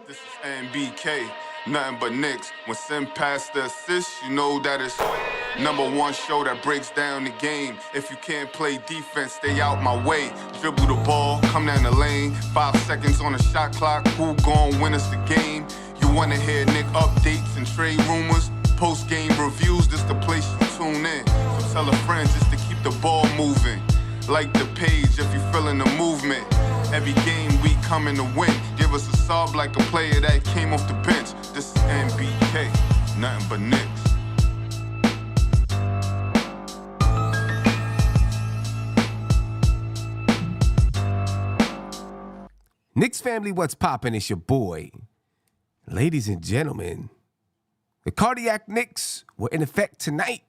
This is NBK, nothing but Knicks. When Sim passed the assist, you know that it's #1 show that breaks down the game. If you can't play defense, stay out my way. Dribble the ball, come down the lane. 5 seconds on the shot clock, who gon' win us the game? You wanna hear Nick updates and trade rumors? Postgame reviews, this the place you tune in. So tell a friend just to keep the ball moving. Like the page if you feeling the movement. Every game we coming to win. Give us a sub like a player that came off the bench. This is NBK, nothing but Knicks. Knicks family, what's poppin'? It's your boy. Ladies and gentlemen, the cardiac Knicks were in effect tonight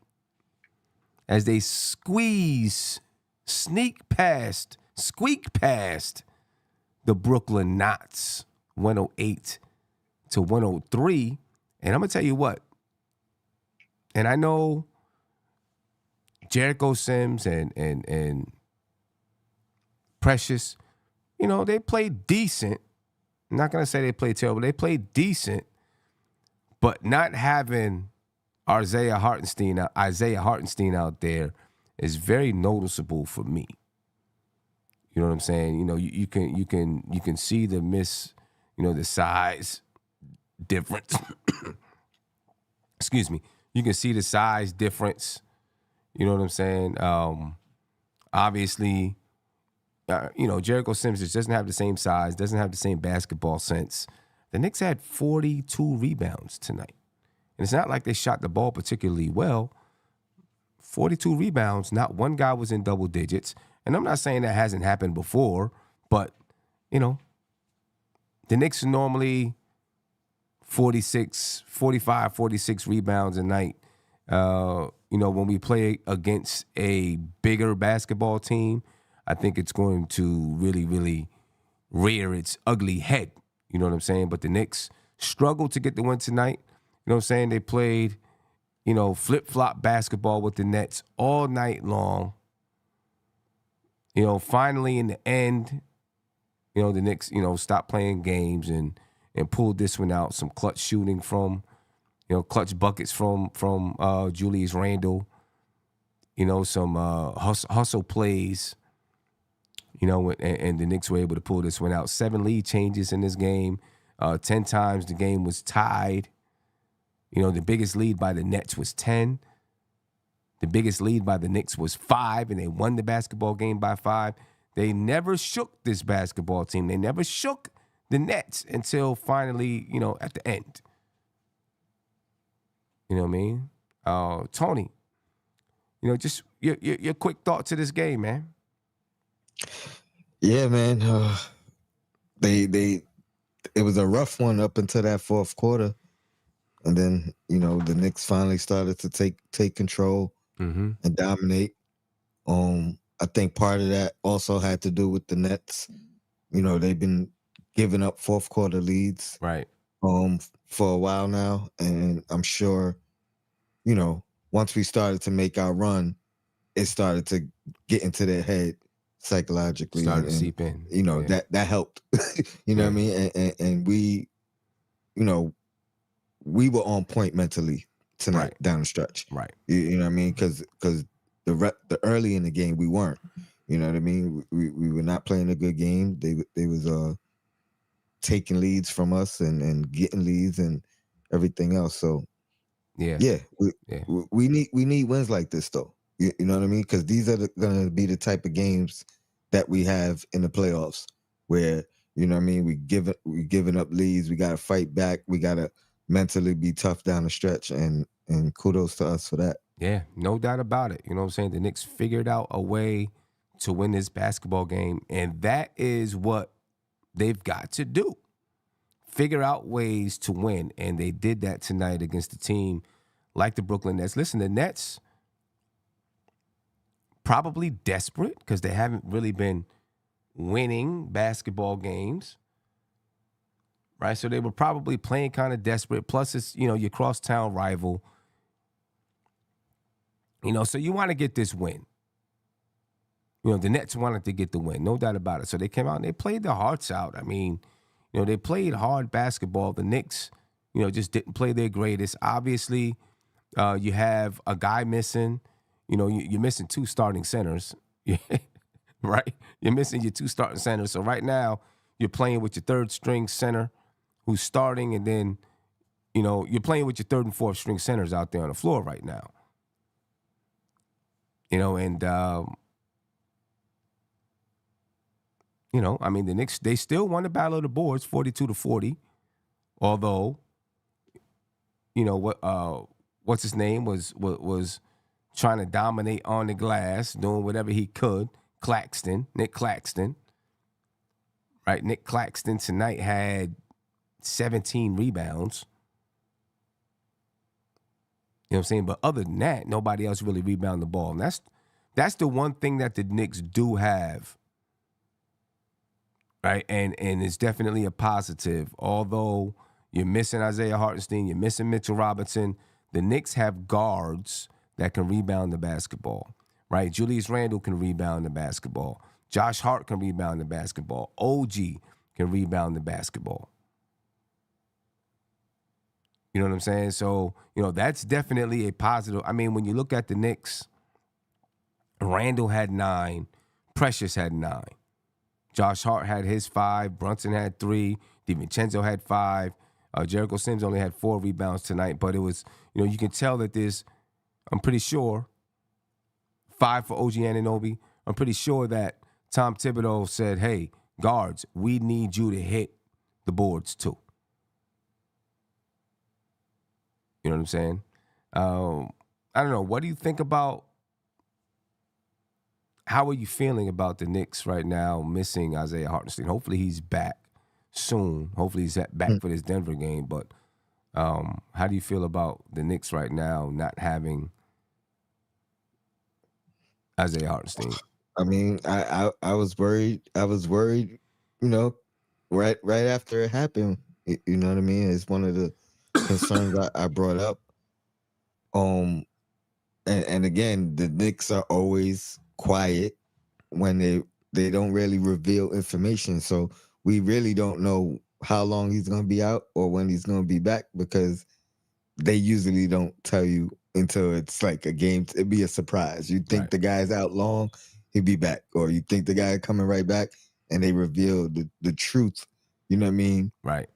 as they squeak past the Brooklyn Knots, 108-103. And I'm going to tell you what, and I know Jericho Sims and Precious, you know, they played decent. I'm not going to say they played terrible. They played decent, but not having Isaiah Hartenstein out there is very noticeable for me. You know what I'm saying? You know, you can see the the size difference. Excuse me. You can see the size difference. You know what I'm saying? Obviously, Jericho Sims just doesn't have the same size, doesn't have the same basketball sense. The Knicks had 42 rebounds tonight. And it's not like they shot the ball particularly well. 42 rebounds, not one guy was in double digits. And I'm not saying that hasn't happened before, but, the Knicks are normally 45, 46 rebounds a night. When we play against a bigger basketball team, I think it's going to really, really rear its ugly head. You know what I'm saying? But the Knicks struggled to get the win tonight. You know what I'm saying? They played, flip-flop basketball with the Nets all night long. Finally in the end, the Knicks, stopped playing games and pulled this one out. Some clutch shooting from, clutch buckets from Julius Randle. Some hustle plays. And the Knicks were able to pull this one out. 7 lead changes in this game. 10 times the game was tied. The biggest lead by the Nets was 10. The biggest lead by the Knicks was 5, and they won the basketball game by 5. They never shook this basketball team. They never shook the Nets until finally, at the end. You know what I mean? Tony, just your quick thought to this game, man. Yeah, man. It was a rough one up until that fourth quarter. And then, the Knicks finally started to take control and dominate. I think part of that also had to do with the Nets. They've been giving up fourth quarter leads right for a while now. And I'm sure, once we started to make our run, it started to get into their head psychologically. Started to seep in. That helped. You know what I mean? And we, we were on point mentally tonight down the stretch. Right. You know what I mean? Because the early in the game we weren't. You know what I mean? We were not playing a good game. They was taking leads from us and getting leads and everything else. So we need wins like this though. You know what I mean? Because these are going to be the type of games that we have in the playoffs where, you know what I mean, we giving up leads. We got to fight back. We got to mentally be tough down the stretch, and kudos to us for that. Yeah, no doubt about it. You know what I'm saying? The Knicks figured out a way to win this basketball game, and that is what they've got to do. Figure out ways to win, and they did that tonight against a team like the Brooklyn Nets. Listen, the Nets probably desperate because they haven't really been winning basketball games, right? So they were probably playing kind of desperate. Plus, it's, your crosstown rival. So you want to get this win. The Nets wanted to get the win, no doubt about it. So they came out and they played their hearts out. I mean, they played hard basketball. The Knicks, just didn't play their greatest. Obviously, you have a guy missing. You're missing 2 starting centers, right? You're missing your 2 starting centers. So right now, you're playing with your 3rd string center who's starting, and then, you're playing with your 3rd and 4th string centers out there on the floor right now. And I mean, the Knicks, they still won the battle of the boards 42-40, although, what's his name was trying to dominate on the glass, doing whatever he could. Nick Claxton. Right? Nick Claxton tonight had 17 rebounds. You know what I'm saying? But other than that, nobody else really rebounded the ball. And that's the one thing that the Knicks do have. Right? And it's definitely a positive. Although you're missing Isaiah Hartenstein, you're missing Mitchell Robinson, the Knicks have guards that can rebound the basketball. Right? Julius Randle can rebound the basketball. Josh Hart can rebound the basketball. OG can rebound the basketball. You know what I'm saying? So, that's definitely a positive. I mean, when you look at the Knicks, Randle had 9, Precious had 9. Josh Hart had his 5, Brunson had 3, DiVincenzo had 5. Jericho Sims only had 4 rebounds tonight, but it was, you can tell that I'm pretty sure, 5 for OG Anunoby. I'm pretty sure that Tom Thibodeau said, hey, guards, we need you to hit the boards too. You know what I'm saying? I don't know. What do you think about, how are you feeling about the Knicks right now missing Isaiah Hartenstein? Hopefully he's back soon. Hopefully he's back for this Denver game. But how do you feel about the Knicks right now not having Isaiah Hartenstein? I mean, I was worried. I was worried, right after it happened. You know what I mean? It's one of the concerns I brought up. And again, the Knicks are always quiet when they don't really reveal information. So we really don't know how long he's going to be out or when he's going to be back, because they usually don't tell you until it's like a game. It'd be a surprise. You think the guy's out long, he'll be back. Or you think the guy coming right back, and they reveal the truth. You know what I mean? Right.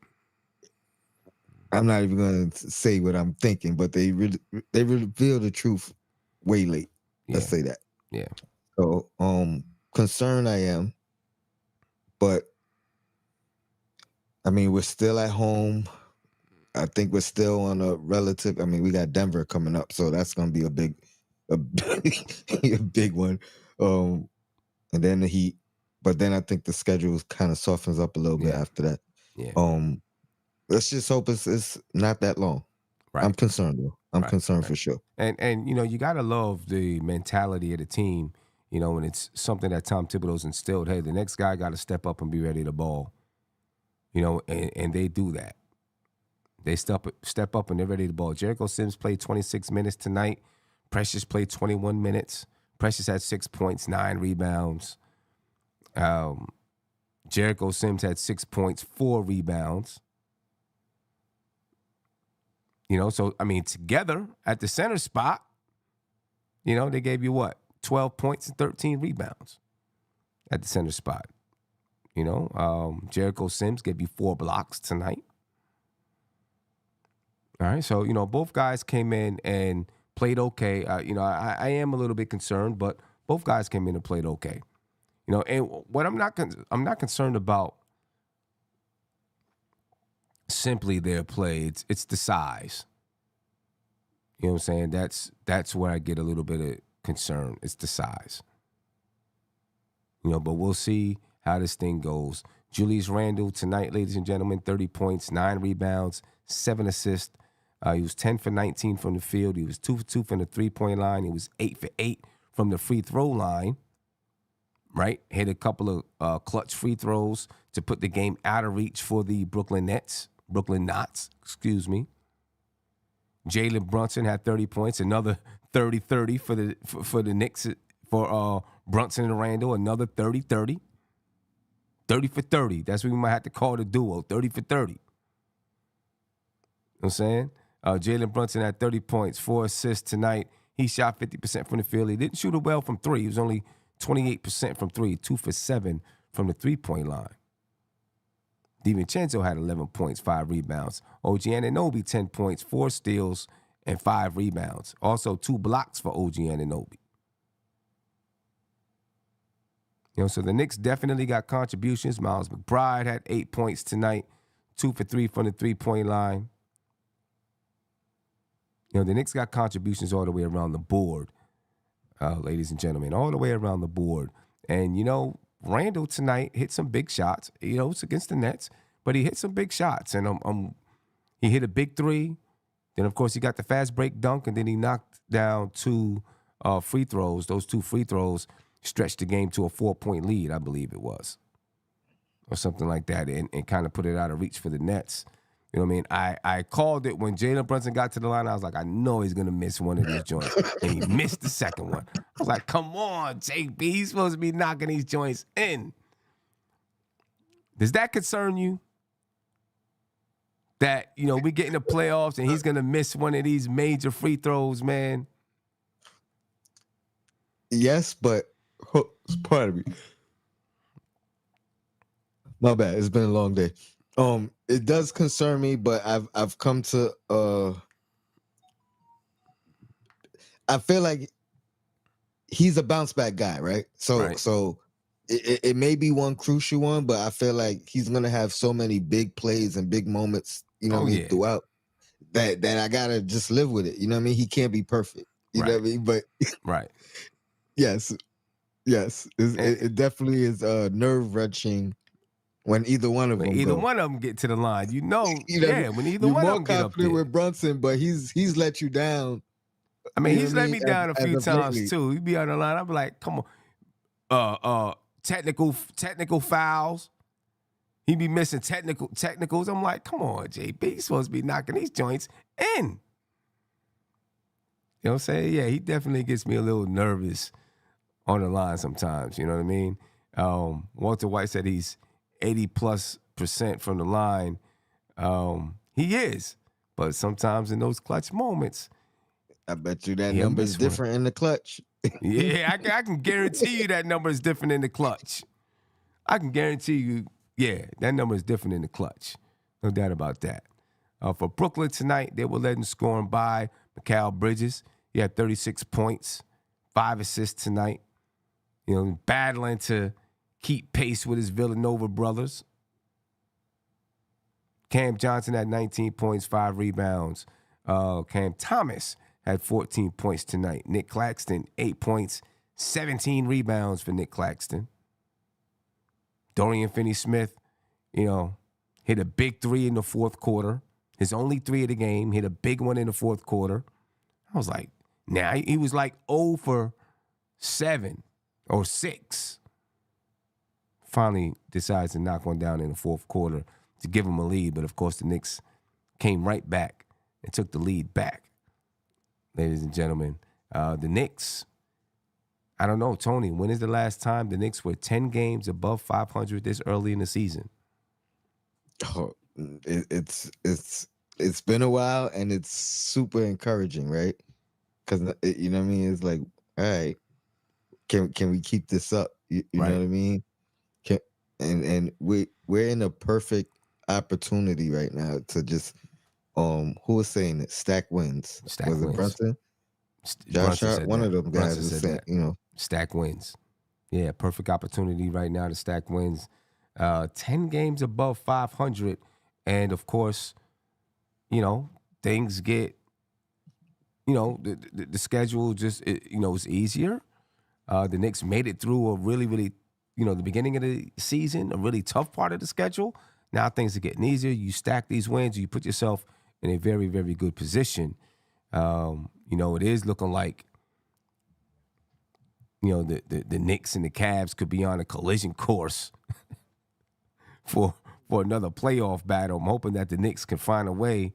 I'm not even going to say what I'm thinking, but they reveal the truth way late. Let's say that. Yeah. So, concerned I am, but I mean, we're still at home. I think we're still on a relative. I mean, we got Denver coming up, so that's going to be a big one. And then the Heat, but then I think the schedule kind of softens up a little bit after that. Yeah. Let's just hope it's not that long. Right. I'm concerned though. I'm concerned for sure. And you got to love the mentality of the team. When it's something that Tom Thibodeau's instilled. Hey, the next guy got to step up and be ready to ball. And they do that. They step up and they're ready to ball. Jericho Sims played 26 minutes tonight. Precious played 21 minutes. Precious had 6 points, 9 rebounds. Jericho Sims had 6 points, 4 rebounds. So, I mean, together at the center spot, they gave you what? 12 points and 13 rebounds at the center spot. Jericho Sims gave you 4 blocks tonight. All right, so, both guys came in and played okay. I am a little bit concerned, but both guys came in and played okay. And what I'm not concerned about simply their play. It's the size. You know what I'm saying? That's where I get a little bit of concern. It's the size. But we'll see how this thing goes. Julius Randle tonight, ladies and gentlemen, 30 points, 9 rebounds, 7 assists. He was 10 for 19 from the field. He was 2 for 2 from the three-point line. He was 8 for 8 from the free throw line. Right? Hit a couple of clutch free throws to put the game out of reach for the Brooklyn Knots, excuse me. Jalen Brunson had 30 points, another 30-30 for the Knicks, for Brunson and Randle, another 30-30. 30 for 30. That's what we might have to call the duo, 30 for 30. You know what I'm saying? Jalen Brunson had 30 points, 4 assists tonight. He shot 50% from the field. He didn't shoot it well from three. He was only 28% from three, 2 for 7 from the three-point line. DiVincenzo had 11 points, 5 rebounds. OG Anunoby, 10 points, 4 steals, and 5 rebounds. Also, 2 blocks for OG Anunoby. So the Knicks definitely got contributions. Miles McBride had 8 points tonight, 2 for 3 from the three-point line. The Knicks got contributions all the way around the board, ladies and gentlemen, all the way around the board. And, Randall tonight hit some big shots. It's against the Nets, but he hit some big shots. And he hit a big three. Then, of course, he got the fast break dunk, and then he knocked down 2 free throws. Those 2 free throws stretched the game to a 4-point lead, I believe it was, or something like that, and kind of put it out of reach for the Nets. You know what I mean? I called it when Jalen Brunson got to the line. I was like, I know he's going to miss one of these joints. And he missed the second one. I was like, come on, JB. He's supposed to be knocking these joints in. Does that concern you? That, we get in the playoffs and he's going to miss one of these major free throws, man? Yes, but pardon me. My bad. It's been a long day. It does concern me, but I've come to I feel like he's a bounce back guy, right? So it may be one crucial one, but I feel like he's gonna have so many big plays and big moments, throughout that I gotta just live with it. You know what I mean? He can't be perfect. You know what I mean? But right. Yes. It definitely is nerve-wracking when either one of them get to the line. When either you're one of them get up more confident with Brunson, but he's let you down. I mean, he's let me down a few times too. He'd be on the line. I'd be like, come on. Technical fouls. He'd be missing technicals. I'm like, come on, JB. He's supposed to be knocking these joints in. You know what I'm saying? Yeah, he definitely gets me a little nervous on the line sometimes. You know what I mean? Walter White said he's 80+% from the line. He is. But sometimes in those clutch moments, I bet you that number is different in the clutch. Yeah, I can guarantee you that number is different in the clutch. I can guarantee you, that number is different in the clutch. No doubt about that. For Brooklyn tonight, they were letting scoring by Mikal Bridges. He had 36 points, 5 assists tonight. Battling to keep pace with his Villanova brothers. Cam Johnson had 19 points, 5 rebounds. Cam Thomas had 14 points tonight. Nick Claxton, 8 points, 17 rebounds for Nick Claxton. Dorian Finney-Smith, hit a big 3 in the fourth quarter. His only 3 of the game, hit a big one in the fourth quarter. I was like, he was like 0 for 7 or 6. Finally decides to knock one down in the fourth quarter to give him a lead. But, of course, the Knicks came right back and took the lead back. Ladies and gentlemen, the Knicks, I don't know, Tony, when is the last time the Knicks were 10 games above 500 this early in the season? Oh, it's been a while, and it's super encouraging, right? Because, you know what I mean? It's like, all right, can we keep this up? You know what I mean? And we're in a perfect opportunity right now to just who was saying it? Stack wins. Was it Brunson? Josh Hart, one of them guys was saying, stack wins. Yeah, perfect opportunity right now to stack wins. 10 games above 500, and of course, things get, the schedule just is easier. The Knicks made it through a really, really, the beginning of the season, a really tough part of the schedule. Now things are getting easier. You stack these wins, you put yourself in a very, very good position. It is looking like, the Knicks and the Cavs could be on a collision course for another playoff battle. I'm hoping that the Knicks can find a way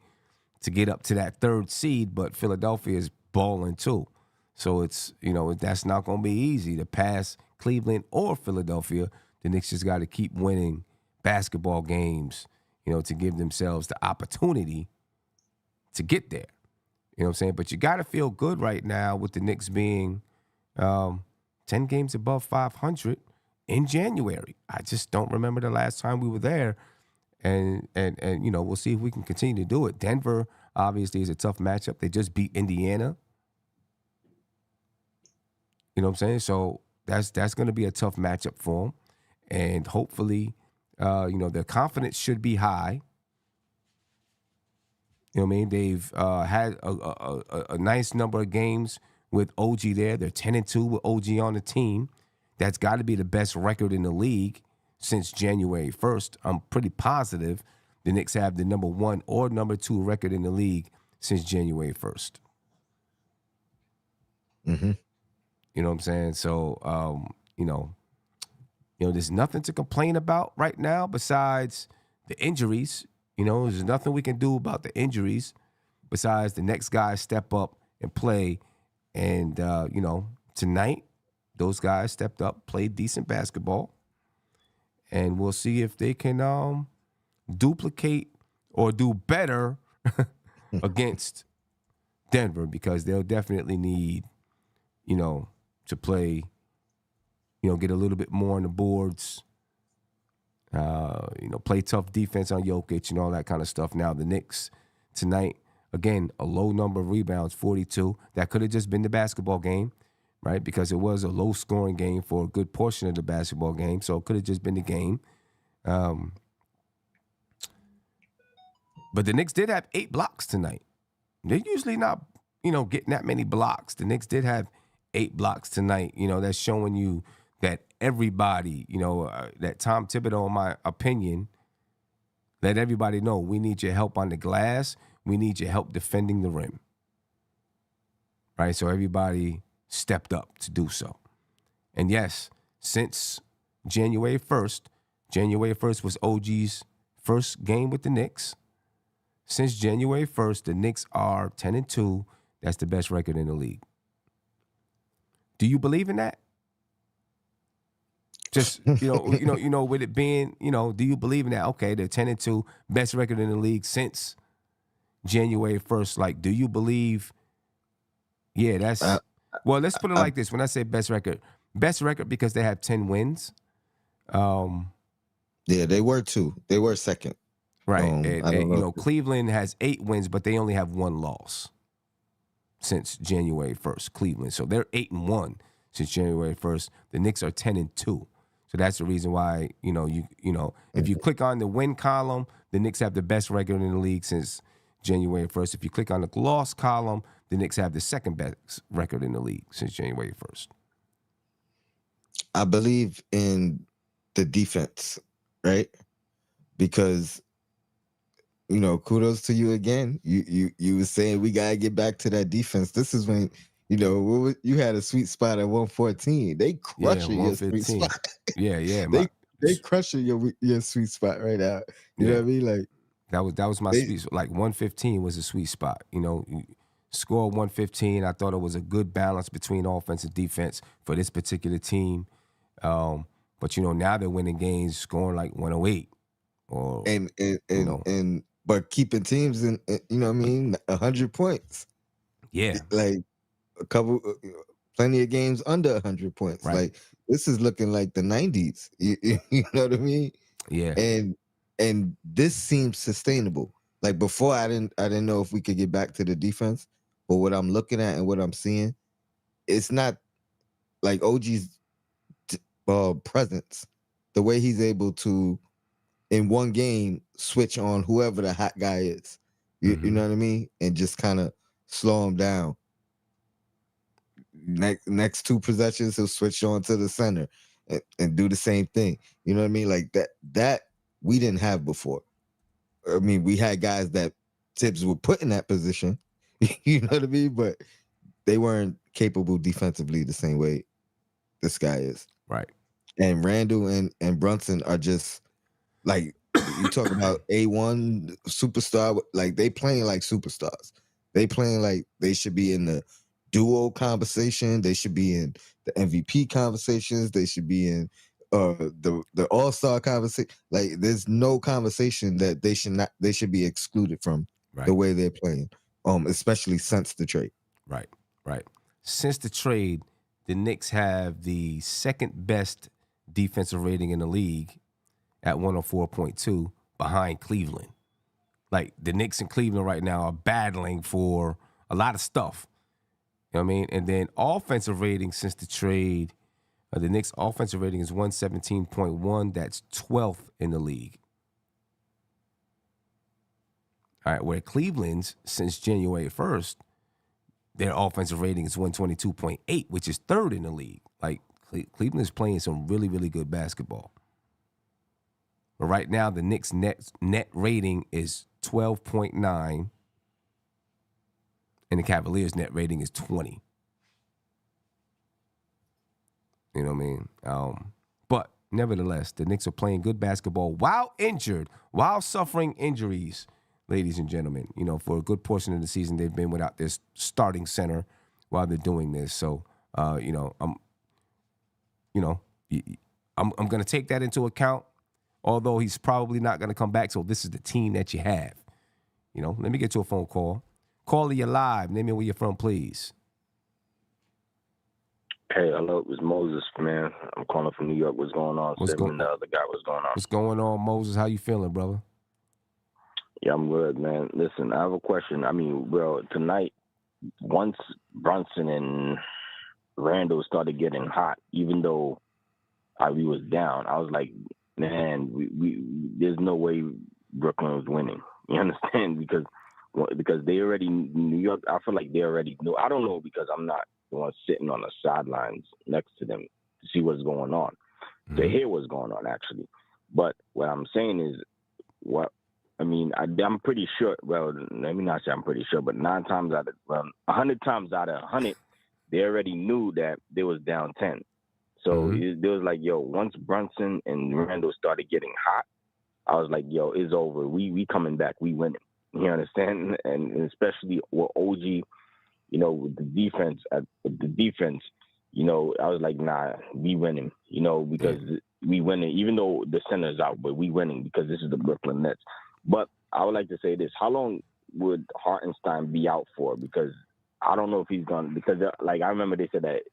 to get up to that 3rd seed, but Philadelphia is balling too. So it's, that's not going to be easy to pass Cleveland or Philadelphia The Knicks just got to keep winning basketball games, to give themselves the opportunity to get there. You know what I'm saying? But you got to feel good right now with the Knicks being 10 games above 500 in January. I just don't remember the last time we were there. And we'll see if we can continue to do it. Denver, obviously, is a tough matchup. They just beat Indiana. You know what I'm saying? So that's going to be a tough matchup for them. And hopefully, their confidence should be high. You know what I mean? They've had a nice number of games with OG there. They're 10-2 with OG on the team. That's got to be the best record in the league since January 1st. I'm pretty positive the Knicks have the number 1 or number 2 record in the league since January 1st. Mm-hmm. You know what I'm saying? So, there's nothing to complain about right now besides the injuries. There's nothing we can do about the injuries besides the next guys step up and play. And, tonight, those guys stepped up, played decent basketball. And we'll see if they can duplicate or do better against Denver, because they'll definitely need, to play, get a little bit more on the boards, play tough defense on Jokic and all that kind of stuff. Now, the Knicks tonight, again, a low number of rebounds, 42. That could have just been the basketball game, right? Because it was a low-scoring game for a good portion of the basketball game, so it could have just been the game. But the Knicks did have 8 blocks tonight. They're usually not, getting that many blocks. The Knicks did have 8 blocks tonight. That's showing you that everybody, that Tom Thibodeau, in my opinion, let everybody know we need your help on the glass. We need your help defending the rim. Right? So everybody stepped up to do so. And yes, since January 1st was OG's first game with the Knicks. Since January 1st, the Knicks are 10-2. That's the best record in the league. Do you believe in that? Just, with it being, do you believe in that? Okay, they're 10-2, best record in the league since January 1st. Like, do you believe, that's, well, let's put it like this. When I say best record because they have 10 wins. Yeah, they were 2. They were second. Right. And Cleveland has 8 wins, but they only have 1 loss since January 1st, Cleveland. So they're 8-1 since January 1st. The Knicks are 10-2. So that's the reason why, if you click on the win column, the Knicks have the best record in the league since January 1st. If you click on the loss column, the Knicks have the second best record in the league since January 1st. I believe in the defense, right? Because kudos to you again. You were saying we gotta get back to that defense. This is when you had a sweet spot at 114. They crushing your sweet spot. Yeah. They crushing your sweet spot right now. You know what I mean? Like that was my sweet spot. Like 115 was a sweet spot. You score 115. I thought it was a good balance between offense and defense for this particular team. But now they're winning games, scoring like 108. Or but keeping teams in, 100 points. Yeah. Like plenty of games under 100 points. Right. Like this is looking like the 90s. You know what I mean? Yeah. And this seems sustainable. Like before, I didn't know if we could get back to the defense, but what I'm looking at and what I'm seeing, it's not like OG's presence, the way he's able to, in one game, switch on whoever the hot guy is. You know what I mean? And just kind of slow him down. Next 2 possessions, he'll switch on to the center and do the same thing. You know what I mean? Like that we didn't have before. I mean, we had guys that Tibbs would put in that position. You know what I mean? But they weren't capable defensively the same way this guy is. Right. And Randall and Brunson are just like, you talk about A1 superstar, like they playing like superstars. They playing like they should be in the duo conversation. They should be in the MVP conversations. They should be in the All-Star conversation. Like, there's no conversation that they should be excluded from the way they're playing. Especially since the trade. Right. Since the trade, the Knicks have the second best defensive rating in the league at 104.2 behind Cleveland. Like, the Knicks and Cleveland right now are battling for a lot of stuff. You know what I mean? And then offensive rating since the trade, the Knicks offensive rating is 117.1. That's 12th in the league. All right, where Cleveland's since January 1st, their offensive rating is 122.8, which is third in the league. Like, Cleveland is playing some really, really good basketball. But right now, the Knicks net rating is 12.9, and the Cavaliers' net rating is 20. You know what I mean? But nevertheless, the Knicks are playing good basketball while suffering injuries, ladies and gentlemen. You know, for a good portion of the season, they've been without their starting center while they're doing this. So, I'm going to take that into account. Although he's probably not going to come back, so this is the team that you have. You know, let me get to a phone call. Caller, you're live. Name me where you're from, please. Hey, hello, it's Moses, man. I'm calling from New York. What's going on? What's going on? The other guy, what's going on? What's going on, Moses? How you feeling, brother? Yeah, I'm good, man. Listen, I have a question. I mean, well, tonight, once Brunson and Randall started getting hot, even though we was down, I was like, man, we there's no way Brooklyn was winning. You understand? Because they already, New York, I feel like they already knew. I don't know, because I'm not the one sitting on the sidelines next to them to see what's going on, to hear what's going on, actually. But what I'm saying is, I'm pretty sure, well, let me not say I'm pretty sure, but 100 times out of 100, they already knew that they was down 10. So it was like, yo, once Brunson and Randall started getting hot, I was like, yo, it's over. We coming back. We winning. You understand? And especially with OG, you know, with the defense, I was like, nah, we winning. You know, because we winning, even though the center's out, but we winning because this is the Brooklyn Nets. But I would like to say this: how long would Hartenstein be out for? Because I don't know if he's gonna. Because like I remember they said that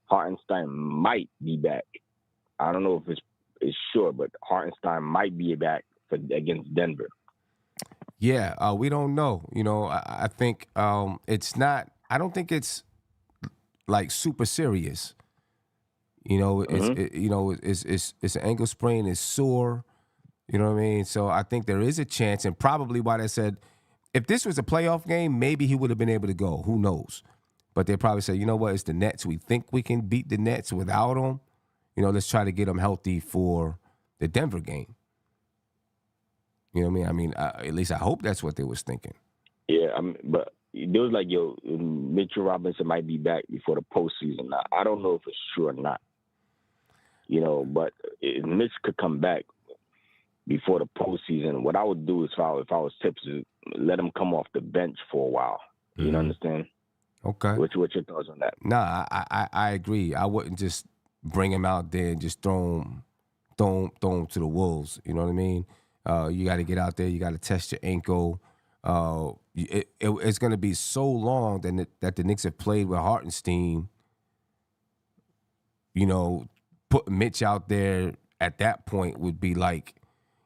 Hartenstein might be back. I don't know if it's sure, but Hartenstein might be back against Denver. Yeah, we don't know. You know, I think it's not. I don't think it's like super serious. You know, it's an ankle sprain. It's sore. You know what I mean? So I think there is a chance, and probably why they said if this was a playoff game, maybe he would have been able to go. Who knows? But they probably said, you know what? It's the Nets. We think we can beat the Nets without them. You know, let's try to get them healthy for the Denver game. You know what I mean? At least I hope that's what they was thinking. Yeah, but there was like, yo, Mitchell Robinson might be back before the postseason. Now, I don't know if it's true or not. You know, but if Mitch could come back before the postseason, what I would do is, if I was Tips, is let him come off the bench for a while. You understand? Okay. What's your thoughts on that? Nah, I agree. I wouldn't just bring him out there and just throw him to the wolves. You know what I mean? You got to get out there. You got to test your ankle. It's going to be so long that the Knicks have played with Hartenstein. You know, putting Mitch out there at that point would be like,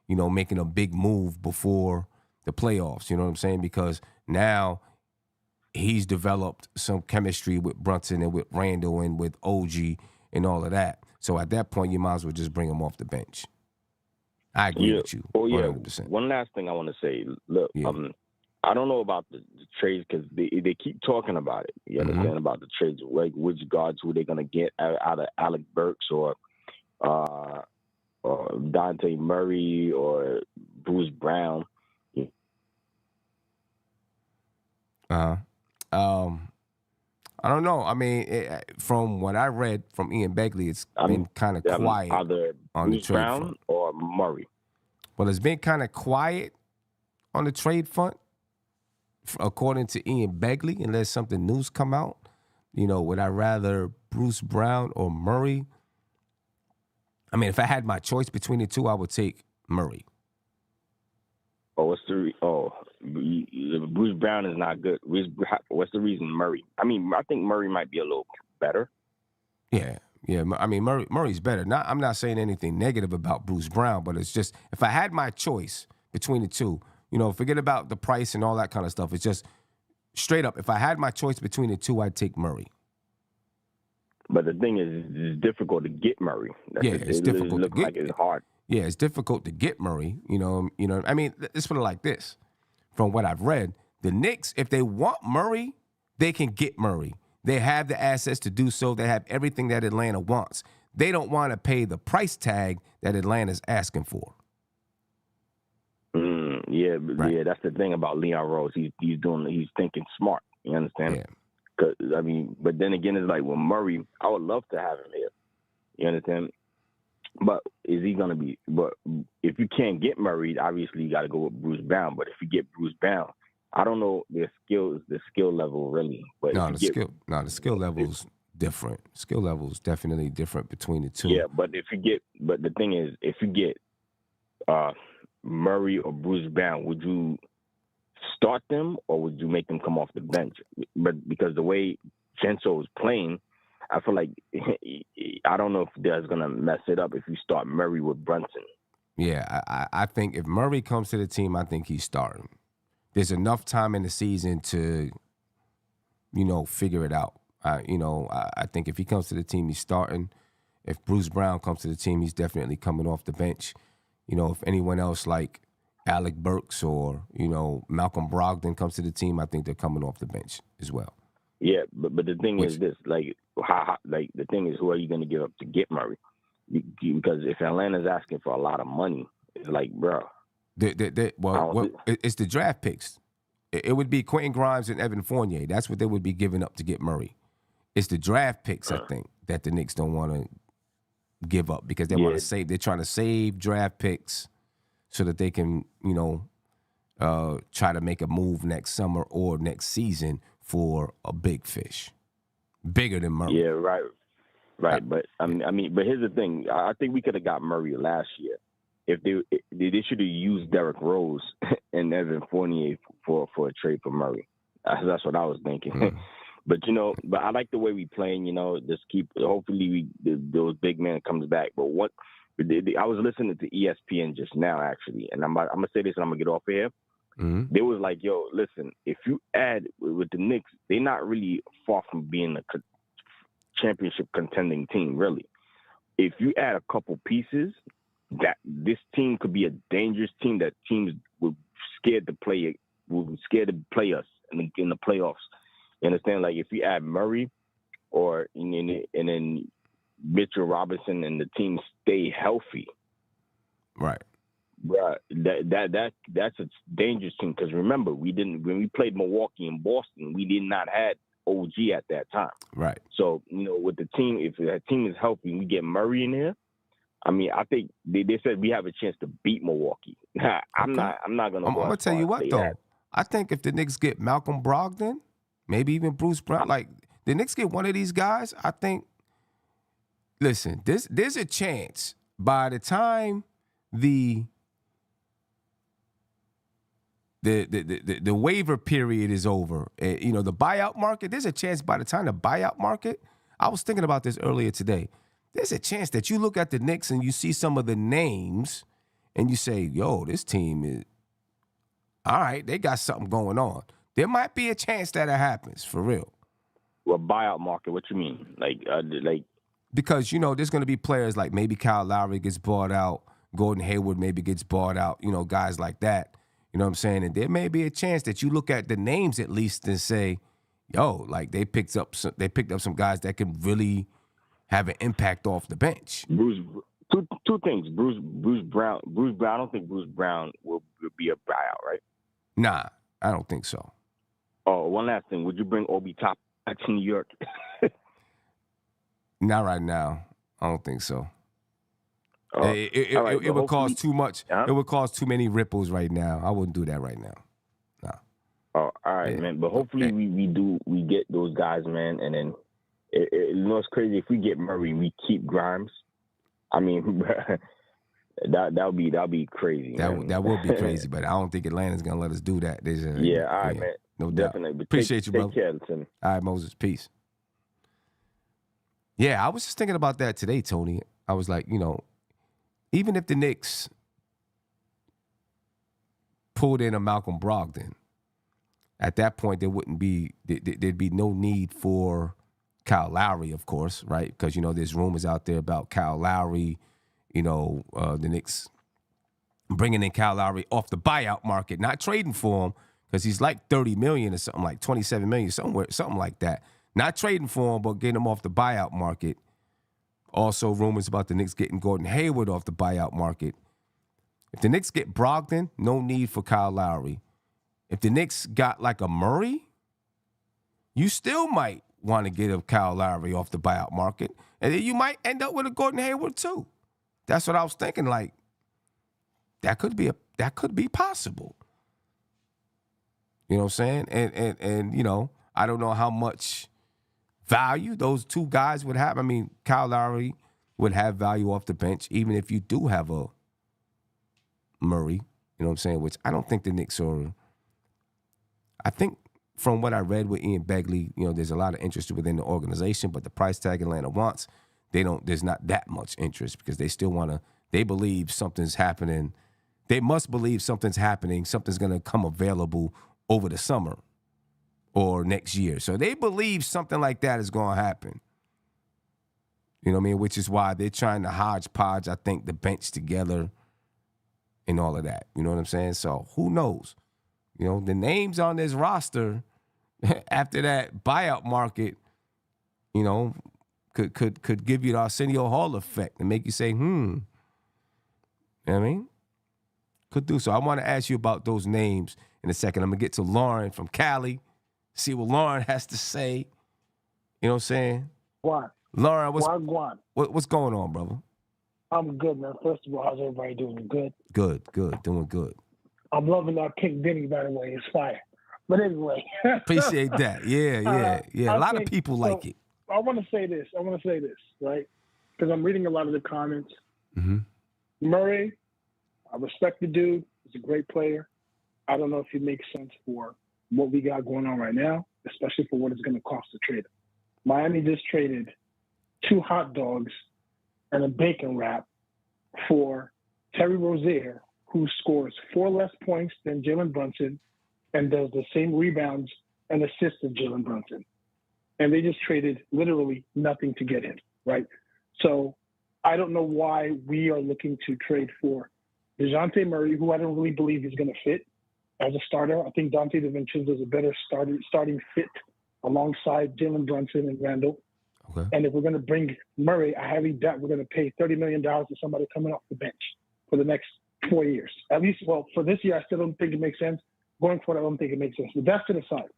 you know, making a big move before the playoffs. You know what I'm saying? Because now he's developed some chemistry with Brunson and with Randall and with OG and all of that. So at that point, you might as well just bring him off the bench. I agree with you. Oh, yeah. 100%. One last thing I want to say. Look, I don't know about the trades because they keep talking about it. You understand about the trades, like which guards who they're going to get out of Alec Burks or Dante Murray or Bruce Brown. I don't know. I mean, from what I read from Ian Begley, it's been kind of quiet either on Bruce the trade Brown front. or Murray. Well, it's been kind of quiet on the trade front, according to Ian Begley, unless something news come out. You know, would I rather Bruce Brown or Murray? I mean, if I had my choice between the two, I would take Murray. Oh, Bruce Brown is not good. What's the reason Murray? I mean, I think Murray might be a little better. Yeah. I mean, Murray's better. I'm not saying anything negative about Bruce Brown, but it's just if I had my choice between the two, forget about the price and all that kind of stuff. It's just straight up. If I had my choice between the two, I'd take Murray. But the thing is, it's difficult to get Murray. It's difficult to get. Like it's hard. Yeah, it's difficult to get Murray. I mean, let's put it like this. From what I've read, the Knicks, if they want Murray, they can get Murray. They have the assets to do so. They have everything that Atlanta wants. They don't want to pay the price tag that Atlanta's asking for. Yeah, that's the thing about Leon Rose. He's thinking smart. You understand? Yeah. Cause, I mean, but then again, it's like with Murray, I would love to have him here. You understand? But is he gonna be? But if you can't get Murray, obviously you got to go with Bruce Brown. But if you get Bruce Brown, I don't know the skill level really. But the skill level's different. Skill level's definitely different between the two. Yeah, but the thing is, if you get Murray or Bruce Brown, would you start them or would you make them come off the bench? But because the way Genso is playing, I feel like I don't know if that's gonna mess it up if you start Murray with Brunson. Yeah, I think if Murray comes to the team, I think he's starting. There's enough time in the season to, figure it out. I think if he comes to the team, he's starting. If Bruce Brown comes to the team, he's definitely coming off the bench. If anyone else like Alec Burks or, Malcolm Brogdon comes to the team, I think they're coming off the bench as well. Yeah, but the thing is this, the thing is, who are you going to give up to get Murray? Because if Atlanta's asking for a lot of money, it's like, bro. It's the draft picks. It would be Quentin Grimes and Evan Fournier. That's what they would be giving up to get Murray. It's the draft picks, I think, that the Knicks don't want to give up because they want to save. They're trying to save draft picks so that they can, try to make a move next summer or next season for a big fish, bigger than Murray. Yeah, right. But I mean, but here's the thing. I think we could have got Murray last year. If they should have used Derrick Rose and Evan Fournier for a trade for Murray. That's what I was thinking. But I like the way we playing. Just keep. Hopefully, those big men comes back. But I was listening to ESPN just now actually, and I'm gonna say this and I'm gonna get off of here. Mm-hmm. They was like, yo, listen, if you add with the Knicks, they're not really far from being a championship contending team, really. If you add a couple pieces, that this team could be a dangerous team that teams would scared to play us in the playoffs. You understand? Like if you add Murray or and then Mitchell Robinson and the team stay healthy, right? Bruh, that's a dangerous team because remember when we played Milwaukee and Boston, we did not have OG at that time. Right. So with the team, if that team is healthy, and we get Murray in there. I mean, I think they said we have a chance to beat Milwaukee. I'm not gonna. I'm gonna tell you what though. I think if the Knicks get Malcolm Brogdon, maybe even Bruce Brown, like the Knicks get one of these guys, I think. Listen, there's a chance by the time the waiver period is over, the buyout market. There's a chance by the time the buyout market. I was thinking about this earlier today. There's a chance that you look at the Knicks and you see some of the names and you say, yo, this team is, all right, they got something going on. There might be a chance that it happens, for real. Well, buyout market, what you mean? Because, there's going to be players like maybe Kyle Lowry gets bought out, Gordon Hayward maybe gets bought out, guys like that. You know what I'm saying? And there may be a chance that you look at the names at least and say, yo, like they picked up some guys that can really have an impact off the bench. Two things. Bruce Brown. I don't think Bruce Brown will be a buyout, right? Nah, I don't think so. Oh, one last thing. Would you bring Obi Top back to New York? Not right now. I don't think so. Right, it would cause too much. Uh-huh. It would cause too many ripples right now. I wouldn't do that right now. Nah. Oh, all right, man. But hopefully we get those guys, man. And then it's crazy if we get Murray, we keep Grimes. I mean, that'll be crazy. Man. That would be crazy, but I don't think Atlanta's gonna let us do that. Yeah, all right, man. No Definitely. doubt. But Appreciate you, brother. Take care, Timmy. All right, Moses. Peace. Yeah, I was just thinking about that today, Tony. I was like, even if the Knicks pulled in a Malcolm Brogdon, at that point there'd be no need for Kyle Lowry, of course, right? Because there's rumors out there about Kyle Lowry. The Knicks bringing in Kyle Lowry off the buyout market, not trading for him because he's like $30 million or something, like $27 million, something like that. Not trading for him, but getting him off the buyout market. Also, rumors about the Knicks getting Gordon Hayward off the buyout market. If the Knicks get Brogdon, no need for Kyle Lowry. If the Knicks got like a Murray, you still might want to get a Kyle Lowry off the buyout market. And then you might end up with a Gordon Hayward too. That's what I was thinking. Like, that could be possible. You know what I'm saying? And I don't know how much value those two guys would have. I mean, Kyle Lowry would have value off the bench, even if you do have a Murray, you know what I'm saying? Which I don't think the Knicks are. I think from what I read with Ian Begley, there's a lot of interest within the organization, but the price tag Atlanta wants, there's not that much interest because they still they believe something's happening. They must believe something's happening. Something's going to come available over the summer or next year. So they believe something like that is going to happen. You know what I mean? Which is why they're trying to hodgepodge, I think, the bench together and all of that. You know what I'm saying? So who knows? The names on this roster after that buyout market, could give you the Arsenio Hall effect and make you say, You know what I mean? Could do so. I want to ask you about those names in a second. I'm going to get to Lauren from Cali, see what Lauren has to say. You know what I'm saying? What? Lauren, what's going on, brother? I'm good, man. First of all, how's everybody doing? Good? Good. Doing good. I'm loving that King Benny, by the way. It's fire. But anyway. Appreciate that. Yeah. A lot of people like it. I want to say this, right? Because I'm reading a lot of the comments. Mm-hmm. Murray, I respect the dude. He's a great player. I don't know if he makes sense for what we got going on right now, especially for what it's going to cost to trade him. Miami just traded 2 hot dogs and a bacon wrap for Terry Rozier, who scores 4 less points than Jalen Brunson and does the same rebounds and assists as Jalen Brunson. And they just traded literally nothing to get him, right? So I don't know why we are looking to trade for DeJounte Murray, who I don't really believe is going to fit as a starter. I think Dante DiVincenzo is a better starting fit alongside Jalen Brunson and Randall. Okay. And if we're going to bring Murray, I highly doubt we're going to pay $30 million to somebody coming off the bench for the next 4 years. At least, well, for this year, I still don't think it makes sense. Going forward, I don't think it makes sense. But that's to the side.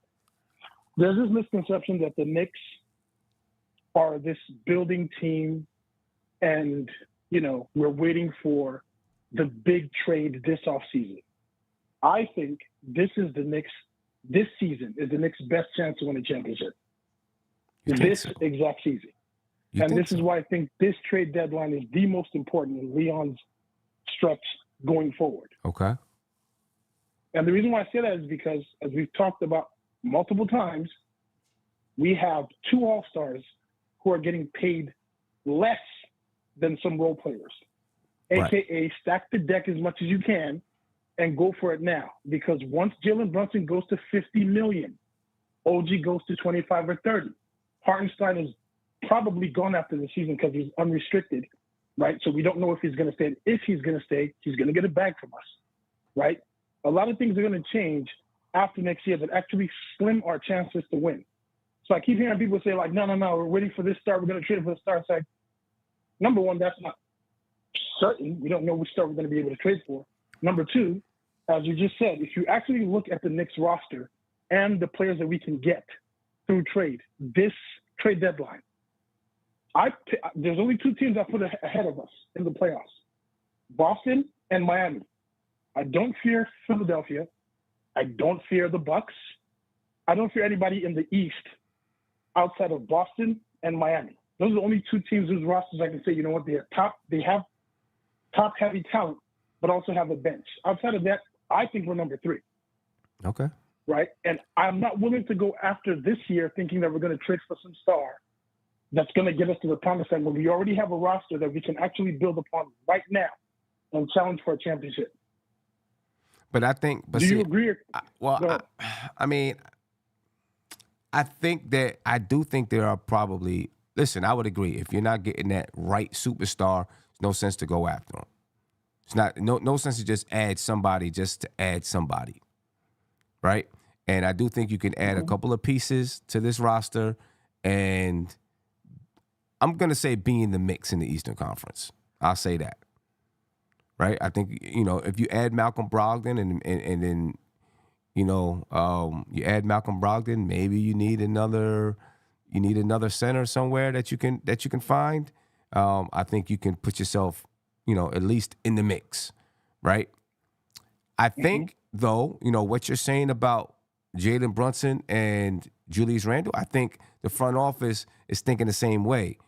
There's this misconception that the Knicks are this building team and, we're waiting for the big trade this offseason. I think this season is the Knicks' best chance to win a championship. This exact season. And this is why I think this trade deadline is the most important in Leon's stretch going forward. Okay. And the reason why I say that is because, as we've talked about multiple times, we have 2 All-Stars who are getting paid less than some role players, a.k.a. stack the deck as much as you can and go for it now. Because once Jalen Brunson goes to $50 million, OG goes to 25 or 30. Hartenstein is probably gone after the season because he's unrestricted, right? So we don't know if he's going to stay. If he's going to stay, he's going to get a bag from us, right? A lot of things are going to change after next year that actually slim our chances to win. So I keep hearing people say, like, no, we're waiting for this star. We're going to trade for the star. It's like, number one, that's not certain. We don't know which star we're going to be able to trade for. Number two, as you just said, if you actually look at the Knicks roster and the players that we can get through trade, this trade deadline, there's only 2 teams I put ahead of us in the playoffs, Boston and Miami. I don't fear Philadelphia. I don't fear the Bucks. I don't fear anybody in the East outside of Boston and Miami. Those are the only two teams whose rosters I can say, you know what, they have top-heavy talent, but also have a bench. Outside of that, I think we're number 3. Okay. Right? And I'm not willing to go after this year thinking that we're going to trade for some star that's going to get us to the promised land when we already have a roster that we can actually build upon right now and challenge for a championship. But I think, Do you agree? I mean, I do think there are probably, listen, I would agree. If you're not getting that right superstar, there's no sense to go after them. It's not, no sense to just add somebody just to add somebody. Right? And I do think you can add a couple of pieces to this roster, and I'm going to say be in the mix in the Eastern Conference. I'll say that. Right? I think, if you add Malcolm Brogdon and then, you add Malcolm Brogdon, maybe you need another center somewhere that you can find. I think you can put yourself, at least in the mix. Right? I think, though, what you're saying about Jalen Brunson and Julius Randle, I think the front office is thinking the same way.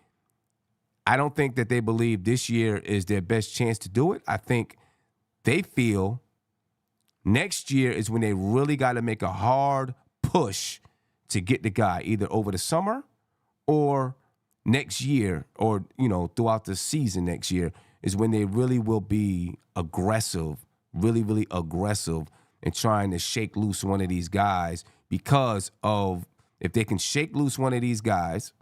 I don't think that they believe this year is their best chance to do it. I think they feel next year is when they really got to make a hard push to get the guy either over the summer or next year or, throughout the season next year is when they really will be aggressive, really, really aggressive in trying to shake loose one of these guys because of if they can shake loose one of these guys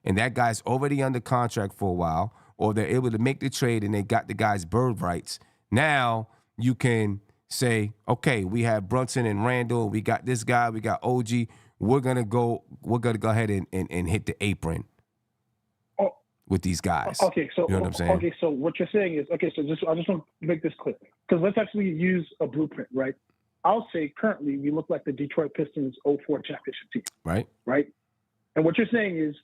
and that guy's already under contract for a while, or they're able to make the trade and they got the guy's bird rights, now you can say, okay, we have Brunson and Randall, we got this guy, we got OG, we're gonna go ahead and hit the apron with these guys. Okay, so you know what I'm saying? Okay, so what you're saying is, okay, so I just want to make this clear. Because let's actually use a blueprint, right? I'll say currently we look like the Detroit Pistons 04 championship team. Right. Right? And what you're saying is,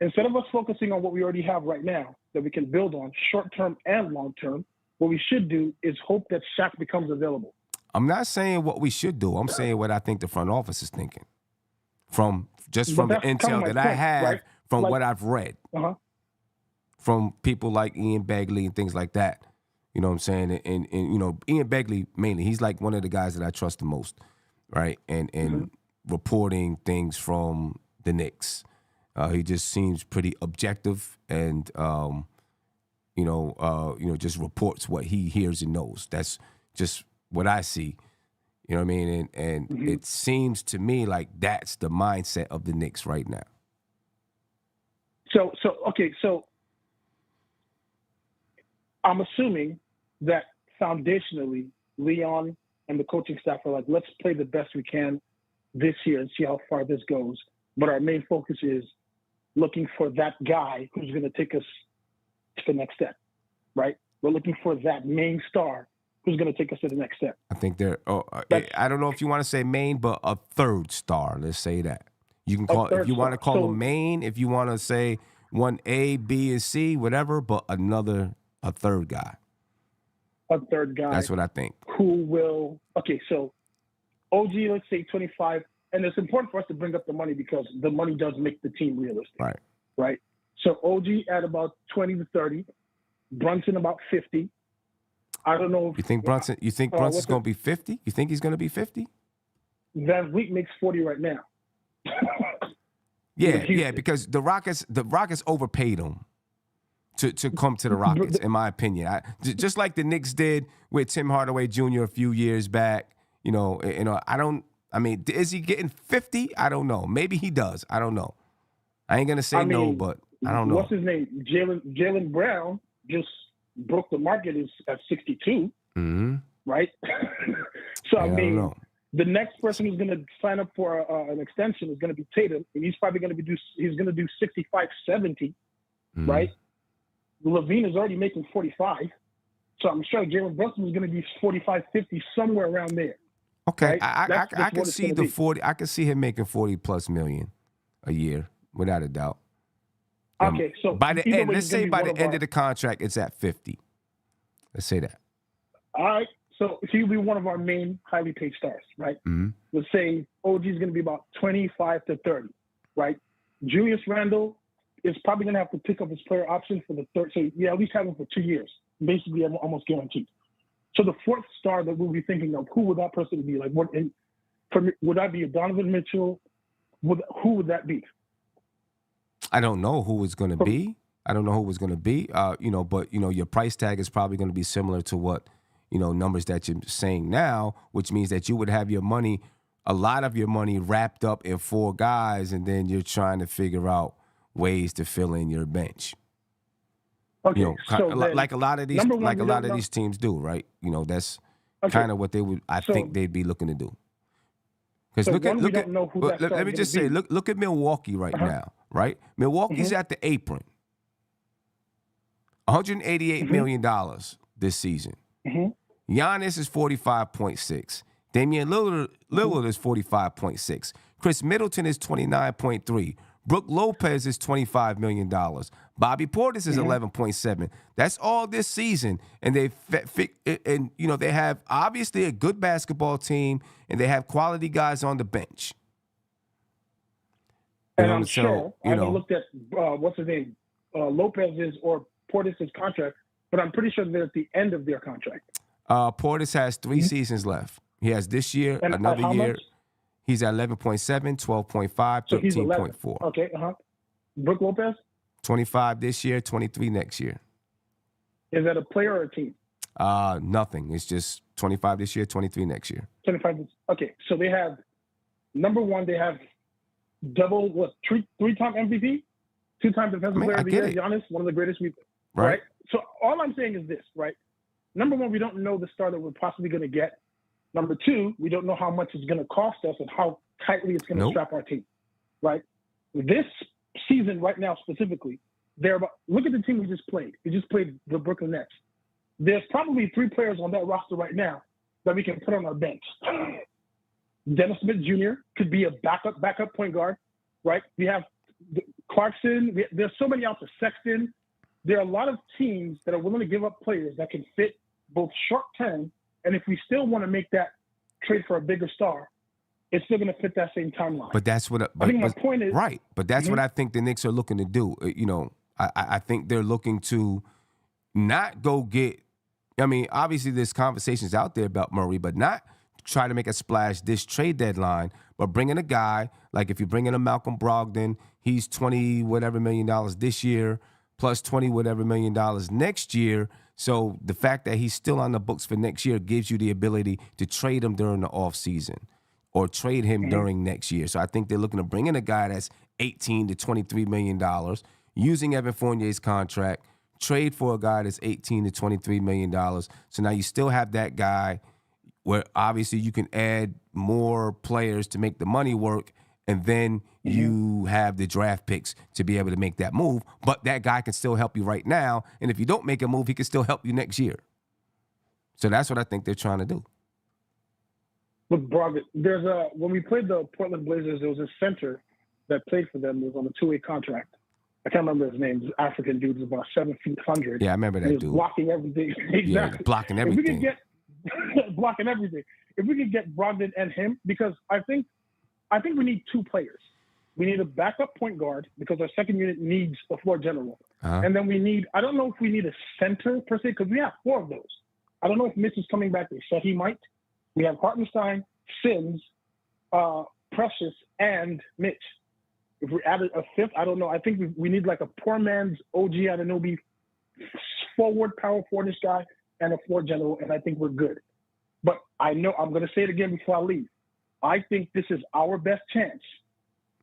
instead of us focusing on what we already have right now that we can build on short-term and long-term, what we should do is hope that Shaq becomes available. I'm not saying what we should do. I'm saying what I think the front office is thinking from the intel that I have, right? From what I've read. From people like Ian Begley and things like that. You know what I'm saying? And Ian Begley mainly, he's like one of the guys that I trust the most, right? And reporting things from the Knicks. He just seems pretty objective and just reports what he hears and knows. That's just what I see. You know what I mean? And it seems to me like that's the mindset of the Knicks right now. So I'm assuming that foundationally, Leon and the coaching staff are like, let's play the best we can this year and see how far this goes. But our main focus is looking for that guy who's going to take us to the next step, right? We're looking for that main star who's going to take us to the next step. I think I don't know if you want to say main, but a third star. Let's say that. You can call if you want to call him main, if you want to say 1A, B, and C, whatever, but a third guy. A third guy. That's what I think. Who will, so OG, let's say 25, and it's important for us to bring up the money because the money does make the team realistic. Right. Right? So OG at about 20 to 30, Brunson about 50. I don't know. You think Brunson's going to be 50? You think he's going to be 50? Van Vliet makes 40 right now. Yeah, because the Rockets overpaid him to come to the Rockets, in my opinion. Just like the Knicks did with Tim Hardaway Jr. a few years back. Is he getting 50? I don't know. Maybe he does. I don't know. I ain't gonna say no, but I don't know. What's his name? Jaylen Brown just broke the market at 62. Mm-hmm. Right? So I don't the next person who's going to sign up for an extension is going to be Tatum, and he's probably going to do 65, 70, right? Levine is already making 45, so I'm sure Jalen Brunson is going to be 45, 50, somewhere around there. Okay, right? I can see the 40. I can see him making 40+ million a year, without a doubt. Okay, so by the end, let's say by the end of the contract, it's at 50. Let's say that. All right. So he'll be one of our main highly paid stars, right? Mm-hmm. Let's say OG is going to be about 25 to 30, right? Julius Randle, is probably going to have to pick up his player option for the third. So, yeah, at least have him for 2 years, basically almost guaranteed. So the fourth star that we'll be thinking of, who would that person be? Like, would that be a Donovan Mitchell? Who would that be? I don't know who it's going to be. I don't know who it's going to be. But your price tag is probably going to be similar to what, numbers that you're saying now, which means that you would have a lot of your money wrapped up in 4 guys, and then you're trying to figure out ways to fill in your bench. Okay, so like a lot of these teams do, right? That's kind of what they would. I think they'd be looking to do. Because let me just say, look at Milwaukee right now, right? Milwaukee's at the apron. $188 million this season. Giannis is 45.6. Damian Lillard is 45.6. Chris Middleton is 29.3. Brook Lopez is $25 million. Bobby Portis is 11.7. That's all this season, and they have obviously a good basketball team, and they have quality guys on the bench. And I'm sure I haven't looked at what's his name, Lopez's or Portis' contract, but I'm pretty sure they're at the end of their contract. Portis has 3 seasons left. He has this year, and another year. Much? He's at 11.7, 12.5, 13.4. Okay, Brook Lopez? 25 this year, 23 next year. Is that a player or a team? Nothing. It's just 25 this year, 23 next year. 25. Okay, so they have, number one, they have three-time MVP, 2-time defensive player of the year, Giannis, one of the greatest we've, right? So all I'm saying is this, right? Number one, we don't know the star that we're possibly going to get. Number two, we don't know how much it's going to cost us and how tightly it's going to strap our team, right? This season right now specifically, look at the team we just played. We just played the Brooklyn Nets. There's probably 3 players on that roster right now that we can put on our bench. Dennis Smith Jr. could be a backup point guard, right? We have Clarkson. There's so many out there. Sexton. There are a lot of teams that are willing to give up players that can fit both short term, and if we still want to make that trade for a bigger star, it's still going to fit that same timeline. But that's what I think my point is. Right. But that's what I think the Knicks are looking to do. I think they're looking to not go get, obviously there's conversations out there about Murray, but not try to make a splash this trade deadline, but bring in a guy, like if you bring in a Malcolm Brogdon, he's $20 whatever million this year, plus $20 whatever million next year. So the fact that he's still on the books for next year gives you the ability to trade him during the offseason or trade him during next year. So I think they're looking to bring in a guy that's $18 to $23 million, using Evan Fournier's contract, trade for a guy that's $18 to $23 million. So now you still have that guy where obviously you can add more players to make the money work, and then you have the draft picks to be able to make that move. But that guy can still help you right now, and if you don't make a move, he can still help you next year. So that's what I think they're trying to do. Look, Brogdon, when we played the Portland Blazers, there was a center that played for them. He was on a 2-way contract. I can't remember his name. This African dude was about 7 feet 100. Yeah, I remember that he was dude. Blocking everything. Exactly. Yeah, blocking everything. If we could get blocking everything. If we could get Brogdon and him, because I think we need 2 players. We need a backup point guard because our second unit needs a floor general. And then I don't know if we need a center per se, because we have 4 of those. I don't know if Mitch is coming back. They said he might. We have Hartenstein, Sims, Precious, and Mitch. If we added a 5th, I don't know. I think we need like a poor man's OG Anunoby forward, power forward guy, and a floor general, and I think we're good. But I know, I'm going to say it again before I leave. I think this is our best chance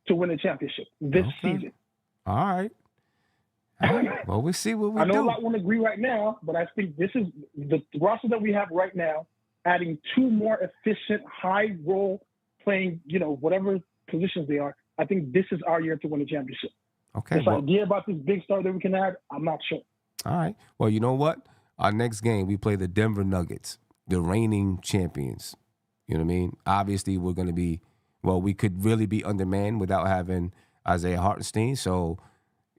to win a championship this season. All right. Well, we'll see what we do. I know a lot won't agree right now, but I think this is the roster that we have right now, adding 2 more efficient, high role playing, whatever positions they are. I think this is our year to win a championship. Okay. This idea about this big star that we can add, I'm not sure. All right. Well, you know what? Our next game, we play the Denver Nuggets, the reigning champions. You know what I mean? Obviously, we're going to be, we could really be undermanned without having Isaiah Hartenstein. So,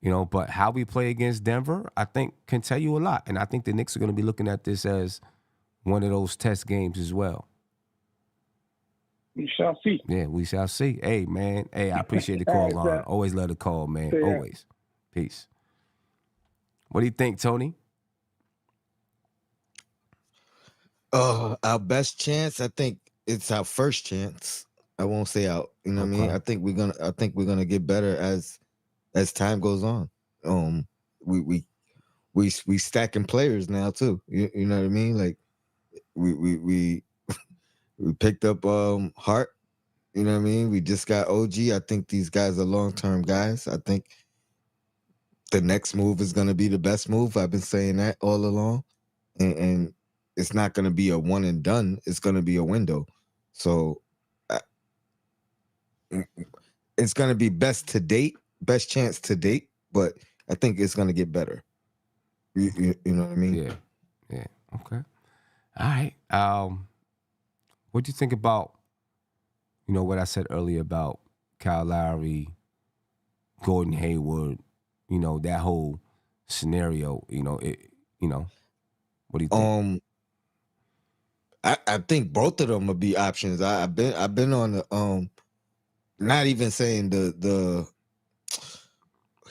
but how we play against Denver, I think can tell you a lot. And I think the Knicks are going to be looking at this as one of those test games as well. We shall see. Yeah, we shall see. Hey, man. Hey, I appreciate the call, Ron. Always love the call, man. Always. Peace. What do you think, Tony? Our best chance, I think it's our first chance. I won't say out. You know what I mean? Okay. I think we're gonna get better as time goes on. We stacking players now too. You know what I mean? Like we picked up Hart. You know what I mean? We just got OG. I think these guys are long-term guys. I think the next move is going to be the best move. I've been saying that all along. And it's not going to be a one and done. It's going to be a window. So it's going to be best chance to date, but I think it's going to get better. You know what I mean? Yeah. Okay. All right. What do you think about, what I said earlier about Kyle Lowry, Gordon Hayward, that whole scenario, what do you think? I think both of them will be options. I've been on the not even saying the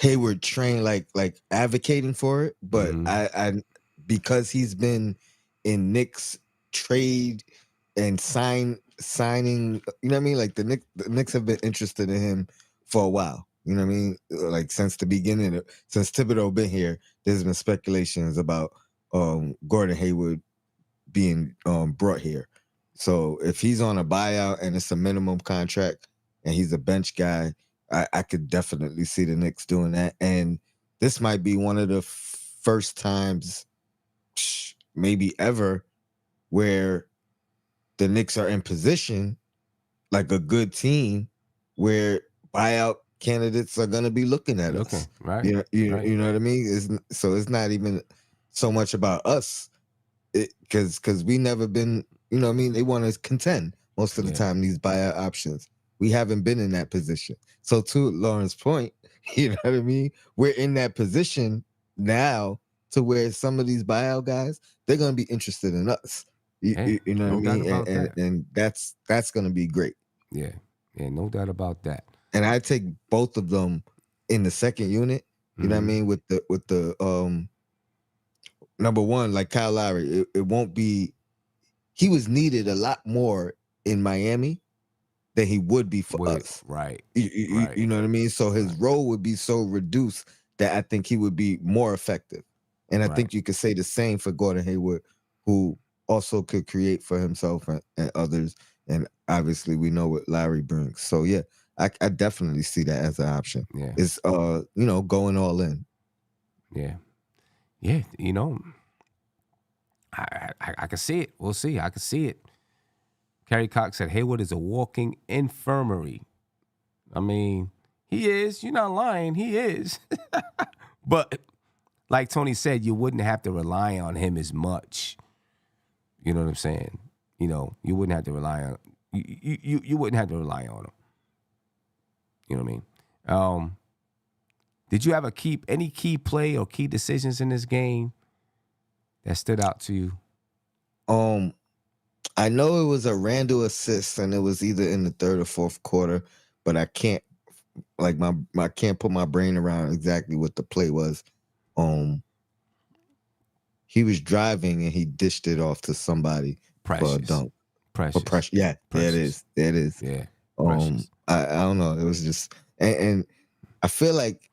Hayward train like advocating for it, but I because he's been in Knicks trade and signing, you know what I mean? Like the Knicks have been interested in him for a while. You know what I mean? Like since the beginning, since Thibodeau been here, there's been speculations about Gordon Hayward being brought here. So if he's on a buyout and it's a minimum contract and he's a bench guy, I could definitely see the Knicks doing that. And this might be one of the first times, maybe ever, where the Knicks are in position, like a good team, where buyout candidates are going to be looking at us. Right. You know what I mean? So it's not even so much about us, because we never been, you know what I mean? They want to contend most of the time, these buyout options. We haven't been in that position. So to Lauren's point, you know what I mean? We're in that position now to where some of these buyout guys, they're going to be interested in us. You know what I mean? And that's going to be great. Yeah, no doubt about that. And I take both of them in the second unit, you know what I mean? With the number one, like Kyle Lowry, it won't be, he was needed a lot more in Miami than he would be for us. Right. You know what I mean? So his role would be so reduced that I think he would be more effective. And I think you could say the same for Gordon Hayward, who also could create for himself and others. And obviously we know what Lowry brings. So yeah, I definitely see that as an option. Yeah. It's going all in. Yeah. Yeah, I can see it. We'll see. I can see it. Kerry Cox said Hayward is a walking infirmary. I mean, he is. You're not lying. He is. But like Tony said, you wouldn't have to rely on him as much. You know what I'm saying? You wouldn't have to rely on you wouldn't have to rely on him. You know what I mean? Did you have any key play or key decisions in this game that stood out to you? I know it was a Randall assist, and it was either in the third or fourth quarter, but I can't I can't put my brain around exactly what the play was. He was driving and he dished it off to somebody for a dunk. Precious. Yeah, Precious. There it is. Yeah. I don't know. It was just, and I feel like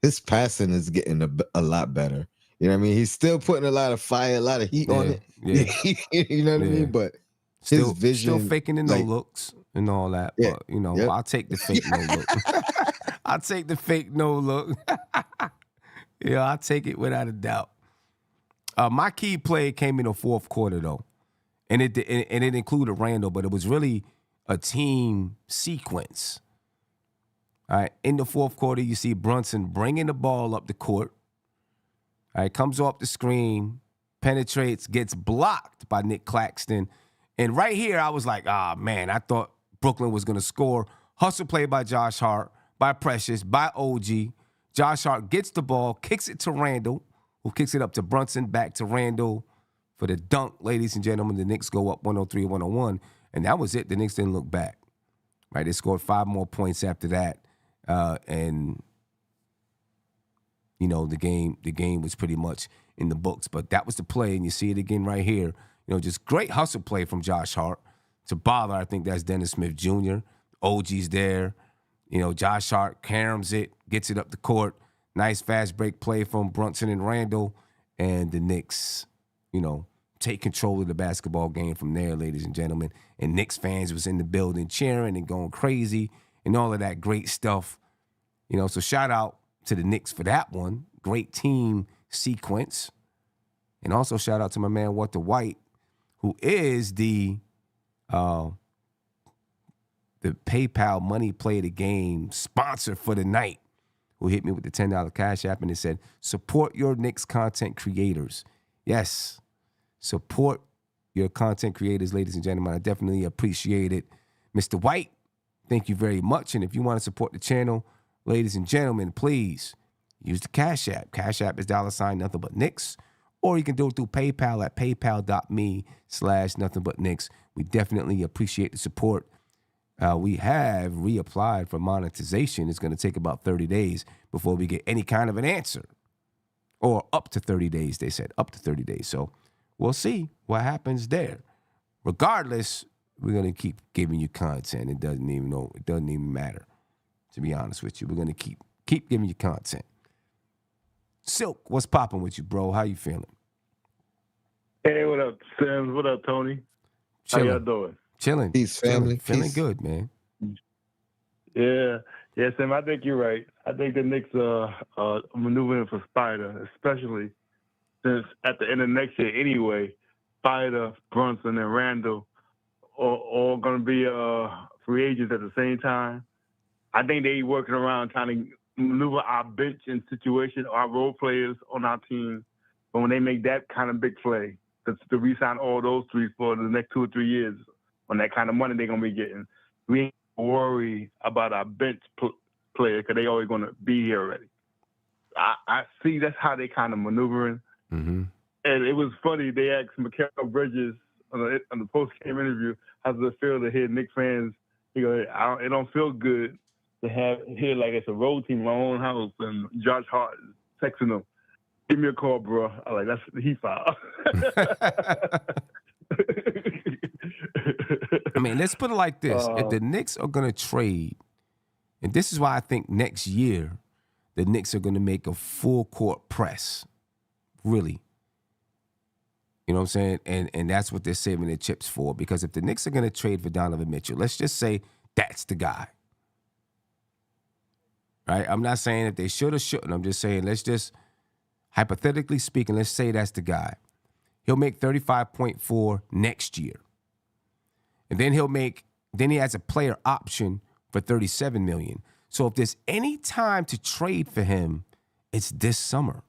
his passing is getting a lot better. You know what I mean? He's still putting a lot of fire, a lot of heat on it. Yeah. You know what I mean? But his vision, still faking the no looks and all that. Yeah, but I'll take the fake no look. I'll take the fake no look. Yeah, I'll take it without a doubt. My key play came in the fourth quarter though, and it included Randall, but it was really a team sequence. All right, in the fourth quarter, you see Brunson bringing the ball up the court. All right, comes off the screen, penetrates, gets blocked by Nick Claxton. And right here, I was like, man, I thought Brooklyn was going to score. Hustle play by Josh Hart, by Precious, by OG. Josh Hart gets the ball, kicks it to Randall, who kicks it up to Brunson, back to Randall for the dunk. Ladies and gentlemen, the Knicks go up 103-101. And that was it. The Knicks didn't look back. Right? They scored 5 more points after that. And the game was pretty much in the books. But that was the play, and you see it again right here. Just great hustle play from Josh Hart. To bother, I think that's Dennis Smith Jr. OG's there. Josh Hart caroms it, gets it up the court. Nice fast break play from Brunson and Randall. And the Knicks, take control of the basketball game from there, ladies and gentlemen. And Knicks fans was in the building cheering and going crazy and all of that great stuff. So shout out to the Knicks for that one. Great team sequence. And also shout out to my man Walter White, who is the PayPal Money Play of the Game sponsor for the night, who hit me with the $10 Cash App and it said, support your Knicks content creators. Yes, support your content creators, ladies and gentlemen. I definitely appreciate it. Mr. White, thank you very much. And if you want to support the channel, ladies and gentlemen, please use the Cash App. Cash App is $ nothing but Knicks. Or you can do it through PayPal at paypal.me/nothing-but-Knicks. We definitely appreciate the support. We have reapplied for monetization. It's going to take about 30 days before we get any kind of an answer. Or up to 30 days, they said. Up to 30 days. So we'll see what happens there. Regardless, we're going to keep giving you content. It doesn't even matter, to be honest with you. We're going to keep giving you content. Silk, what's popping with you, bro? How you feeling? Hey, what up, Sims? What up, Tony? Chilling. How y'all doing? Chilling. Peace, family. Feeling Peace. good, man. Yeah, Sim, I think you're right. I think the Knicks are maneuvering for Spider, especially since at the end of next year anyway, Spider, Brunson, and Randall are all going to be free agents at the same time. I think they working around trying to maneuver our bench in situation, our role players on our team. But when they make that kind of big play, to re-sign all those three for the next 2 or 3 years on that kind of money they're going to be getting, we ain't worry about our bench player because they always going to be here already. I see that's how they kind of maneuvering. Mm-hmm. And it was funny. They asked Mikal Bridges on the post-game interview, how does it feel to hear Knicks fans, he goes, it don't feel good to hear like it's a road team in my own house, and Josh Hart texting them, give me a call, bro. I'm like, that's he foul. I mean, let's put it like this. If the Knicks are going to trade, and this is why I think next year the Knicks are going to make a full court press, really. You know what I'm saying? And that's what they're saving their chips for. Because if the Knicks are going to trade for Donovan Mitchell, let's just say that's the guy. Right? I'm not saying if they should or shouldn't. I'm just saying, let's just, hypothetically speaking, let's say that's the guy. He'll make 35.4 next year. And then he has a player option for $37 million. So if there's any time to trade for him, it's this summer.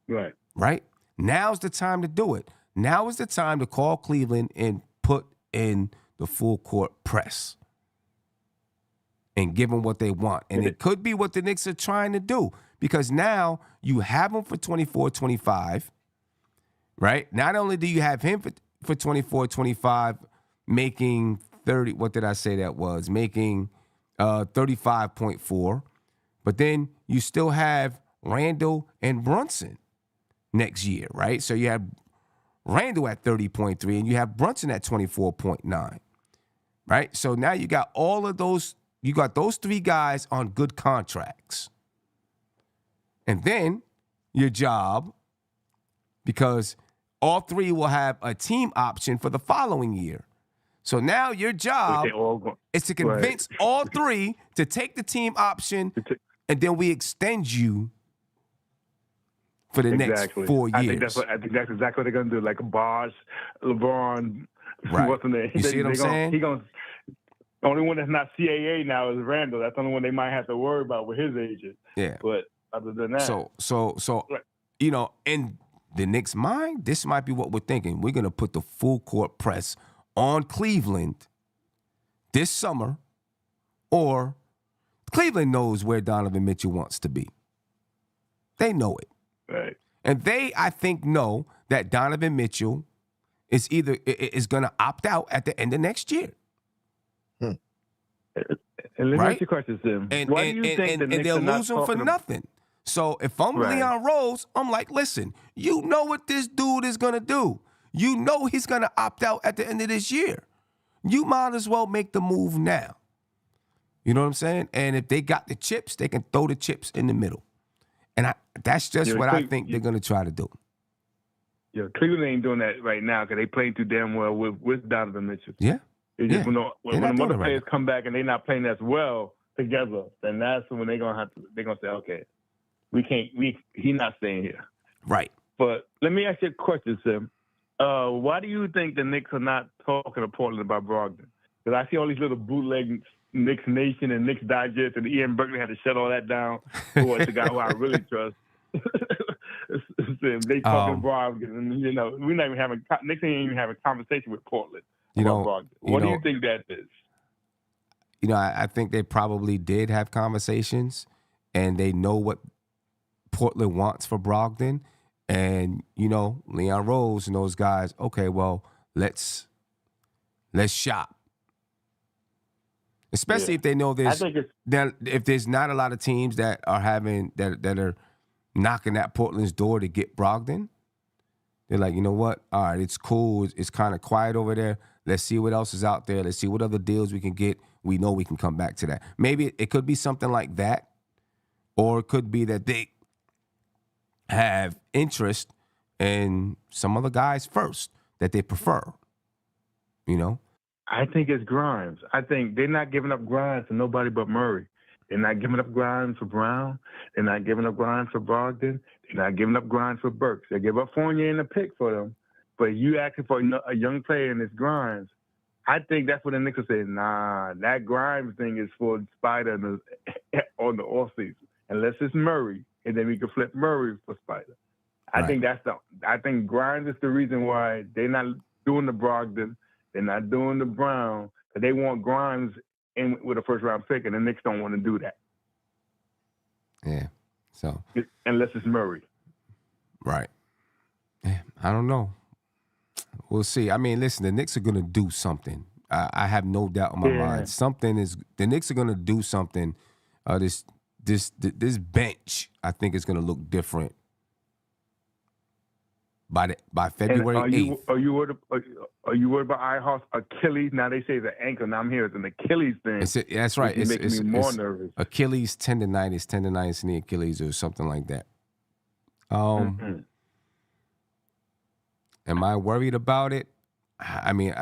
Right. Right? Now's the time to do it. Now is the time to call Cleveland and put in the full court press and give them what they want. And it could be what the Knicks are trying to do, because now you have him for 24-25, right? Not only do you have him for 24-25, making 30, what did I say that was? Making 35.4, but then you still have Randall and Brunson next year, right? So you have Randall at 30.3 and you have Brunson at 24.9, right? So now you got all of those, you got those three guys on good contracts. And then your job, because all three will have a team option for the following year. So now your job is to convince all three to take the team option, and then we extend you for the next 4 years. I think that's exactly what they're gonna do. Like Bosh, LeBron, right? What's the name? You see what I'm saying? The only one that's not CAA now is Randall. That's the only one they might have to worry about with his agent. Yeah. But other than that, so you know, in the Knicks' mind, this might be what we're thinking. We're gonna put the full court press on Cleveland this summer, or Cleveland knows where Donovan Mitchell wants to be. They know it. Right. And they, I think, know that Donovan Mitchell is going to opt out at the end of next year. And let me ask you a question, Sim. And Why do you think the Knicks they'll are not lose him for talking nothing. So if I'm Right. Leon Rose, I'm like, listen, you know what this dude is going to do. You know he's going to opt out at the end of this year. You might as well make the move now. You know what I'm saying? And if they got the chips, they can throw the chips in the middle. And that's just what I think they're going to try to do. Yeah, Cleveland ain't doing that right now because they playing too damn well with Donovan Mitchell. Yeah. It's just when the other right players come back and they're not playing as well together, then that's when they're gonna say, okay, he's not staying here. Right. But let me ask you a question, Sim. Why do you think the Knicks are not talking to Portland about Brogdon? Because I see all these little bootleg Knicks Nation and Knicks Digest, and Ian Berkeley had to shut all that down. Who is the guy who I really trust? They talking Brogdon, and we're not even having Knicks ain't even having a conversation with Portland about Brogdon. What do you think that is? I think they probably did have conversations, and they know what Portland wants for Brogdon. And, Leon Rose and those guys, okay, well, let's shop. Especially if they know if there's not a lot of teams that are that are knocking at Portland's door to get Brogdon. They're like, you know what? All right, it's cool. It's kind of quiet over there. Let's see what else is out there. Let's see what other deals we can get. We know we can come back to that. Maybe it could be something like that, or it could be that they have interest in some other guys first that they prefer. I think it's Grimes. I think they're not giving up Grimes to nobody but Murray. They're not giving up Grimes for Brown. They're not giving up Grimes for Brogdon. They're not giving up Grimes for Burks. They give up Fournier in the pick for them. But you asking for a young player and it's Grimes, I think that's what the Knicks will say. Nah, that Grimes thing is for Spider on the offseason. Unless it's Murray, and then we can flip Murray for Spider. I think I think Grimes is the reason why they're not doing the Brogdon. They're not doing the Brown. But they want Grimes in with a first-round pick, and the Knicks don't want to do that. Yeah. So unless it's Murray. Right. Yeah, I don't know. We'll see. I mean, listen, the Knicks are going to do something. I have no doubt in my mind. The Knicks are going to do something. This bench, I think, is going to look different by February 8th. Are you worried about Ihaw's Achilles? Now they say the ankle. Now I'm here. It's an Achilles thing. That's right. It's making me more nervous. Achilles tendonitis in the Achilles or something like that. Am I worried about it? I mean,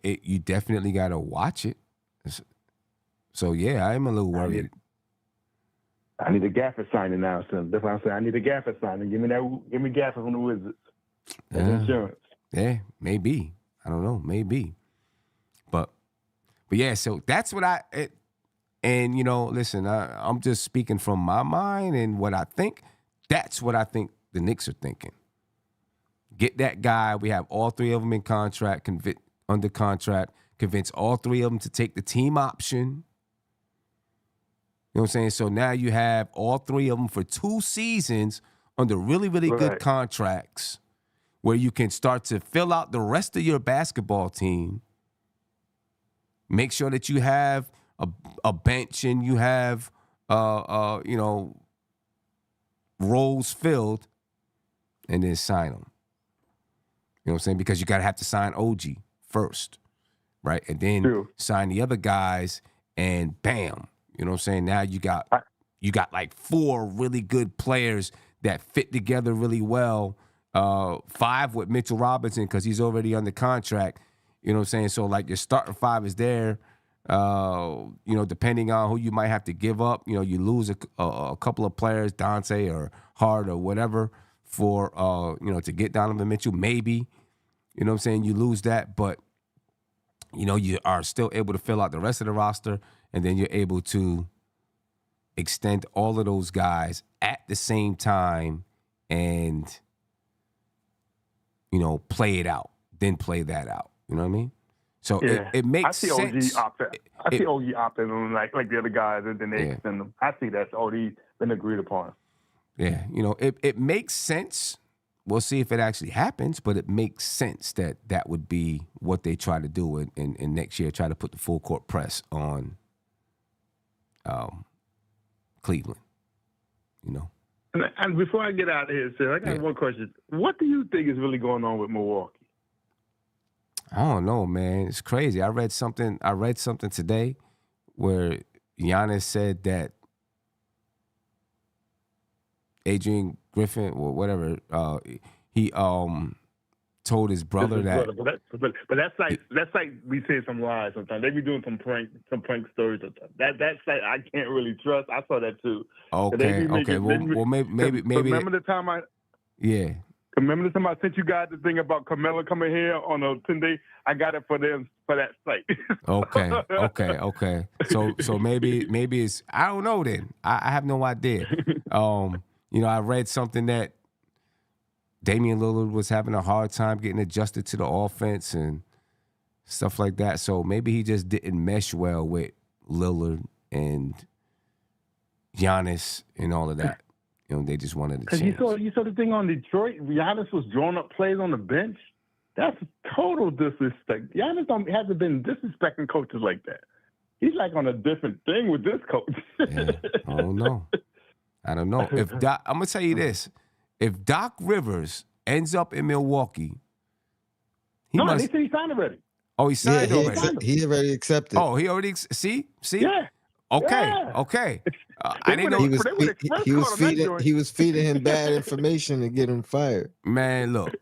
you definitely got to watch it. So, yeah, I'm a little worried. I need a gaffer signing now, son. That's what I'm saying. I need a gaffer signing. Give me gaffer from the Wizards. That's insurance. Yeah, maybe. I don't know. Maybe. But yeah, so that's what listen, I'm just speaking from my mind and what I think. That's what I think the Knicks are thinking. Get that guy. We have all three of them in contract, under contract. Convince all three of them to take the team option. You know what I'm saying? So now you have all three of them for 2 seasons under really, really good contracts where you can start to fill out the rest of your basketball team. Make sure that you have a bench and you have, roles filled, and then sign them. You know what I'm saying? Because you got to have to sign OG first, right? And then sign the other guys, and bam. You know what I'm saying? Now you got like 4 really good players that fit together really well. 5 with Mitchell Robinson because he's already under contract. You know what I'm saying? So like your starting 5 is there. Depending on who you might have to give up, you lose a couple of players, Dante or Hart or whatever, for to get Donovan Mitchell. Maybe, you know what I'm saying? You lose that, but you are still able to fill out the rest of the roster, and then you're able to extend all of those guys at the same time and, play it out, then play that out. You know what I mean? So it makes sense. I see OG opting on like the other guys, and then they extend them. I see that's already been agreed upon. Yeah, it makes sense. We'll see if it actually happens, but it makes sense that would be what they try to do in next year, try to put the full court press on Cleveland. And before I get out of here, sir, I got one question. What do you think is really going on with Milwaukee? I don't know, man. It's crazy. I read something today where Giannis said that Adrian Griffin or whatever, he told his brother that. But that's like we say some lies sometimes. They be doing some prank stories. That's like I can't really trust. I saw that too. Okay. Well, maybe. Remember the time Yeah. Remember the time I sent you guys the thing about Carmelo coming here on a 10-day? I got it for them for that site. Okay. So maybe it's, I don't know then. I have no idea. I read something that Damian Lillard was having a hard time getting adjusted to the offense and stuff like that. So maybe he just didn't mesh well with Lillard and Giannis and all of that. They just wanted to change. Because you saw the thing on Detroit. Giannis was drawing up plays on the bench. That's total disrespect. Giannis hasn't been disrespecting coaches like that. He's like on a different thing with this coach. Yeah, I don't know. I'm gonna tell you this: if Doc Rivers ends up in Milwaukee, they said he signed already. Oh, he signed already. He already accepted. Oh, he already see. Yeah. Okay. Yeah. Okay. I didn't know he was feeding him bad information to get him fired. Man, look.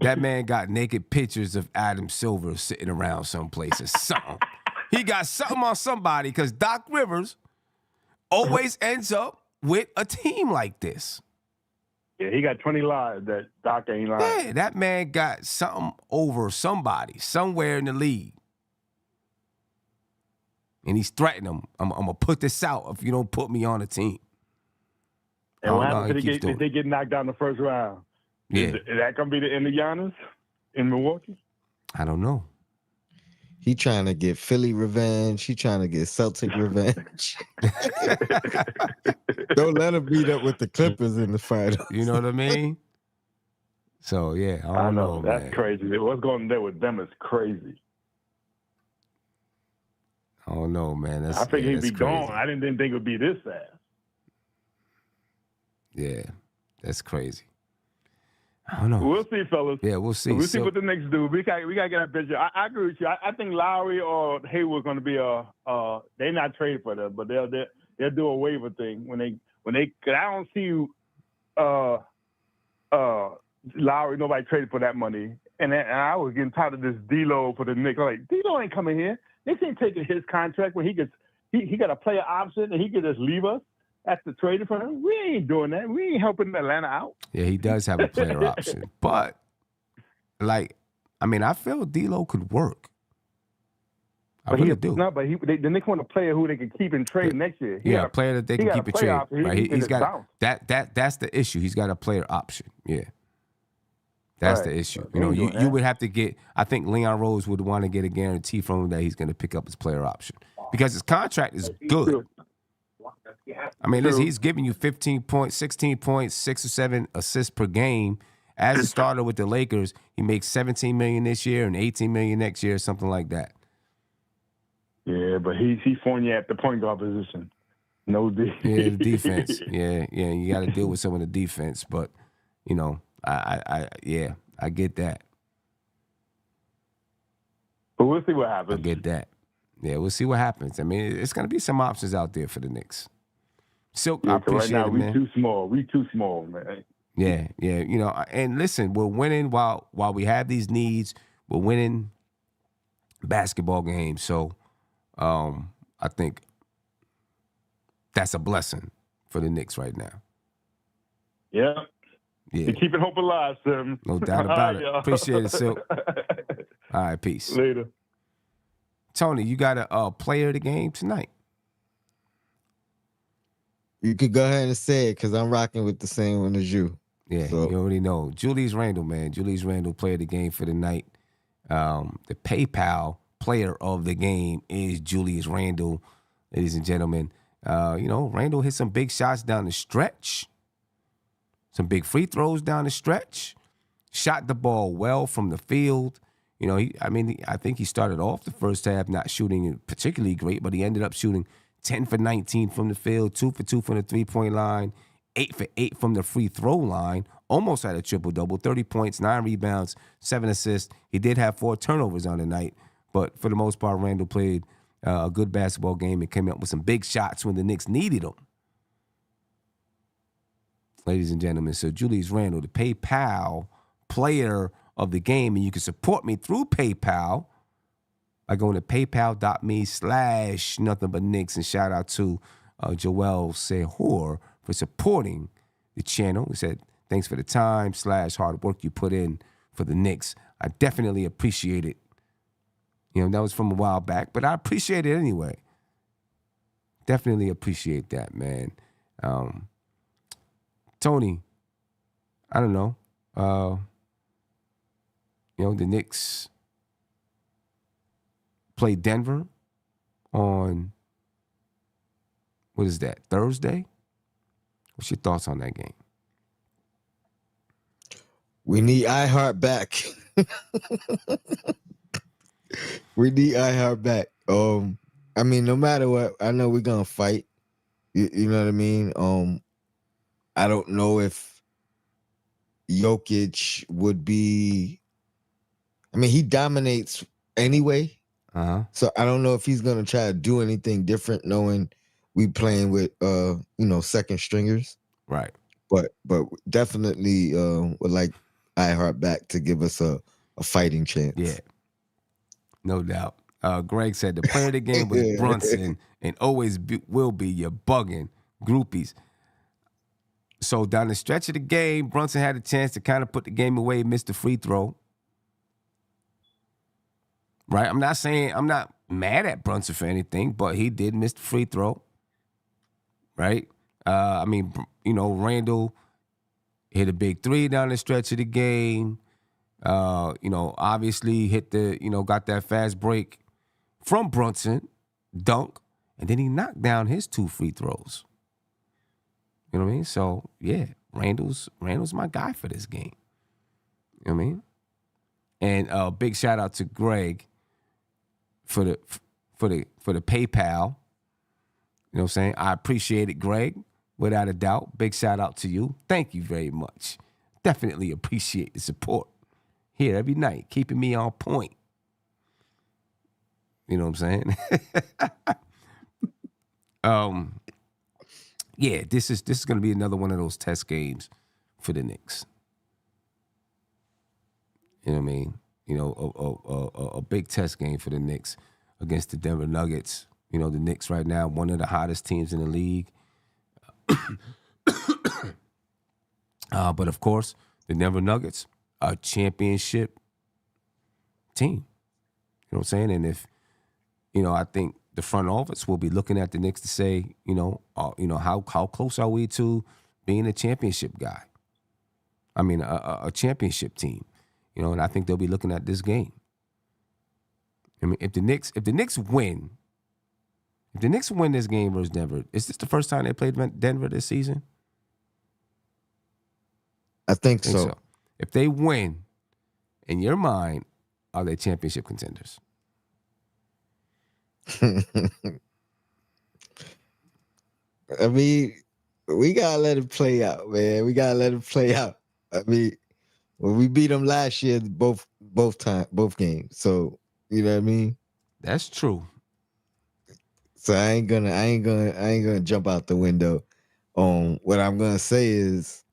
That man got naked pictures of Adam Silver sitting around someplace or something. He got something on somebody because Doc Rivers always ends up with a team like this. Yeah, he got 20 lies that Doc ain't lying. Yeah, that man got something over somebody somewhere in the league. And he's threatening them. I'm going to put this out if you don't put me on the team. And what happens if they get knocked down in the first round? Yeah. Is that going to be the end of Giannis in Milwaukee? I don't know. He trying to get Philly revenge. He trying to get Celtic revenge. Don't let him beat up with the Clippers in the finals. You know what I mean? So, yeah, I don't know, That's man. crazy. What's going on there with them is crazy. I don't know, man. I figured he'd be crazy. gone. I didn't think it would be this fast. Yeah, that's crazy. I don't know. We'll see, fellas. Yeah, we'll see. We'll see what the Knicks do. We got to get that picture. I agree with you. I think Lowry or Hayward going to be they're not traded for them, but they'll do a waiver thing when they. Cause I don't see Lowry. Nobody traded for that money, and I was getting tired of this D-Lo for the Knicks. I'm like, D-Lo ain't coming here. Knicks ain't taking his contract when he got a player option and he could just leave us after trading for him. We ain't doing that. We ain't helping Atlanta out. Yeah, he does have a player option. But, I feel D-Lo could work. I really do. No, but the Knicks want a player who they can keep and trade next year. A player that they can keep and trade. Right? He's got that's the issue. He's got a player option. Yeah. That's the issue. You would have to get, I think Leon Rose would want to get a guarantee from him that he's going to pick up his player option because his contract is good. Listen, he's giving you 15 points, 16 points, 6 or 7 assists per game. As a starter with the Lakers, he makes $17 million this year and $18 million next year, something like that. Yeah, but he's Fournier at the point guard position. No defense. Yeah, the defense. Yeah, you got to deal with some of the defense, but I get that. But we'll see what happens. I get that. Yeah, we'll see what happens. It's going to be some options out there for the Knicks. Silk, I appreciate right now, it, man. We too small, man. Yeah. And listen, we're winning while we have these needs. We're winning basketball games. So I think that's a blessing for the Knicks right now. Yeah. Yeah. You're keeping hope alive, sir. No doubt about it. Y'all. Appreciate it, Silk. All right, peace. Later. Tony, you got a player of the game tonight. You could go ahead and say it because I'm rocking with the same one as you. Yeah, so. You already know. Julius Randle, man. Julius Randle, player of the game for the night. The PayPal player of the game is Julius Randle, ladies and gentlemen. Randle hit some big shots down the stretch. Some big free throws down the stretch. Shot the ball well from the field. I think he started off the first half not shooting particularly great, but he ended up shooting 10 for 19 from the field, 2 for 2 from the three-point line, 8 for 8 from the free throw line. Almost had a triple-double, 30 points, 9 rebounds, 7 assists. He did have 4 turnovers on the night, but for the most part, Randall played a good basketball game and came up with some big shots when the Knicks needed them. Ladies and gentlemen, so Julius Randle, the PayPal player of the game, and you can support me through PayPal by going to paypal.me/nothing-but-Knicks, and shout out to Joel Sehor for supporting the channel. He said, thanks for the time / hard work you put in for the Knicks. I definitely appreciate it. You know, that was from a while back, but I appreciate it anyway. Definitely appreciate that, man. Tony, I don't know. You know, the Knicks play Denver on, what is that, Thursday? What's your thoughts on that game? We need iHeart back. We need iHeart back. I mean, no matter what, I know we're gonna fight. You know what I mean? I don't know if Jokic would be. I mean, he dominates anyway. So I don't know if he's gonna try to do anything different, knowing we playing with second stringers. Right. But definitely would like iHeart back to give us a fighting chance. Yeah. No doubt. Greg said the player of the game was Brunson and always will be. You're bugging groupies. So down the stretch of the game, Brunson had a chance to kind of put the game away, missed the free throw. Right? I'm not mad at Brunson for anything, but he did miss the free throw. Right? I mean, you know, Randall hit a big 3 down the stretch of the game. You know, obviously hit got that fast break from Brunson, dunk, and then he knocked down his 2 free throws. You know what I mean? So yeah, Randall's my guy for this game. You know what I mean? And big shout out to Greg for the PayPal. You know what I'm saying? I appreciate it, Greg, without a doubt. Big shout out to you. Thank you very much. Definitely appreciate the support here every night, keeping me on point. You know what I'm saying? Yeah, this is going to be another one of those test games for the Knicks. You know what I mean? You know, a big test game for the Knicks against the Denver Nuggets. You know, the Knicks right now, one of the hottest teams in the league. But of course, the Denver Nuggets are a championship team. You know what I'm saying? And if, you know, I think the front office will be looking at the Knicks to say, how close are we to being a championship guy? I mean, a championship team. You know, and I think they'll be looking at this game. I mean, if the Knicks win this game versus Denver, is this the first time they played Denver this season? I think so. If they win, in your mind, are they championship contenders? I mean, we gotta let it play out, man. We gotta let it play out. I mean, when we beat them last year, both games. So you know what I mean. That's true. So I ain't gonna jump out the window. What I'm gonna say is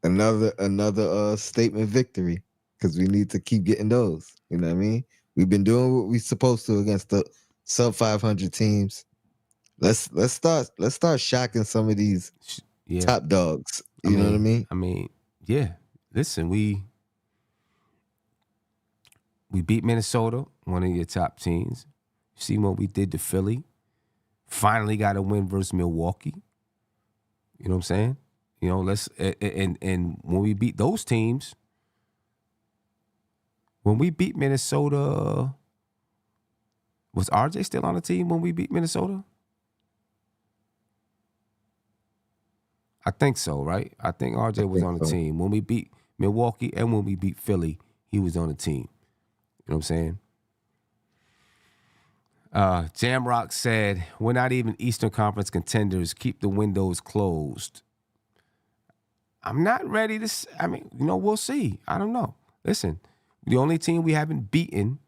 another statement victory, because we need to keep getting those. You know what I mean? We've been doing what we're supposed to against the sub 500 teams. Let's start shocking some of these top dogs. You know what I mean? I mean, yeah. Listen, we beat Minnesota, one of your top teams. See what we did to Philly. Finally got a win versus Milwaukee. You know what I'm saying? You know, and when we beat those teams, when we beat Minnesota, was RJ still on the team when we beat Minnesota? I think so, right? I think RJ was on the team. When we beat Milwaukee and when we beat Philly, he was on the team. You know what I'm saying? Jamrock said, we're not even Eastern Conference contenders. Keep the windows closed. I'm not ready to. We'll see. I don't know. Listen, the only team we haven't beaten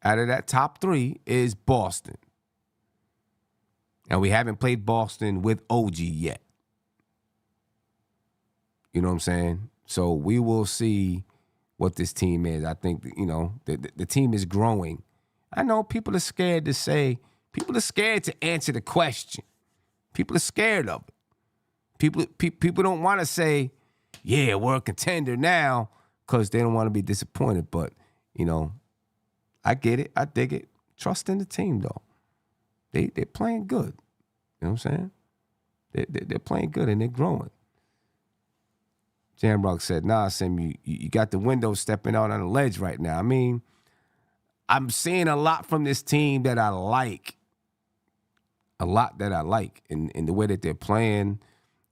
out of that top 3 is Boston. And we haven't played Boston with OG yet. You know what I'm saying? So we will see what this team is. I think, the team is growing. I know people are scared to answer the question. People are scared of it. People don't want to say, yeah, we're a contender now, because they don't want to be disappointed. But, I get it. I dig it. Trust in the team, though. They're playing good. You know what I'm saying? They're playing good and they're growing. Jamrock said, nah, Sim, you got the window stepping out on the ledge right now. I mean, I'm seeing a lot from this team that I like. A lot that I like in the way that they're playing.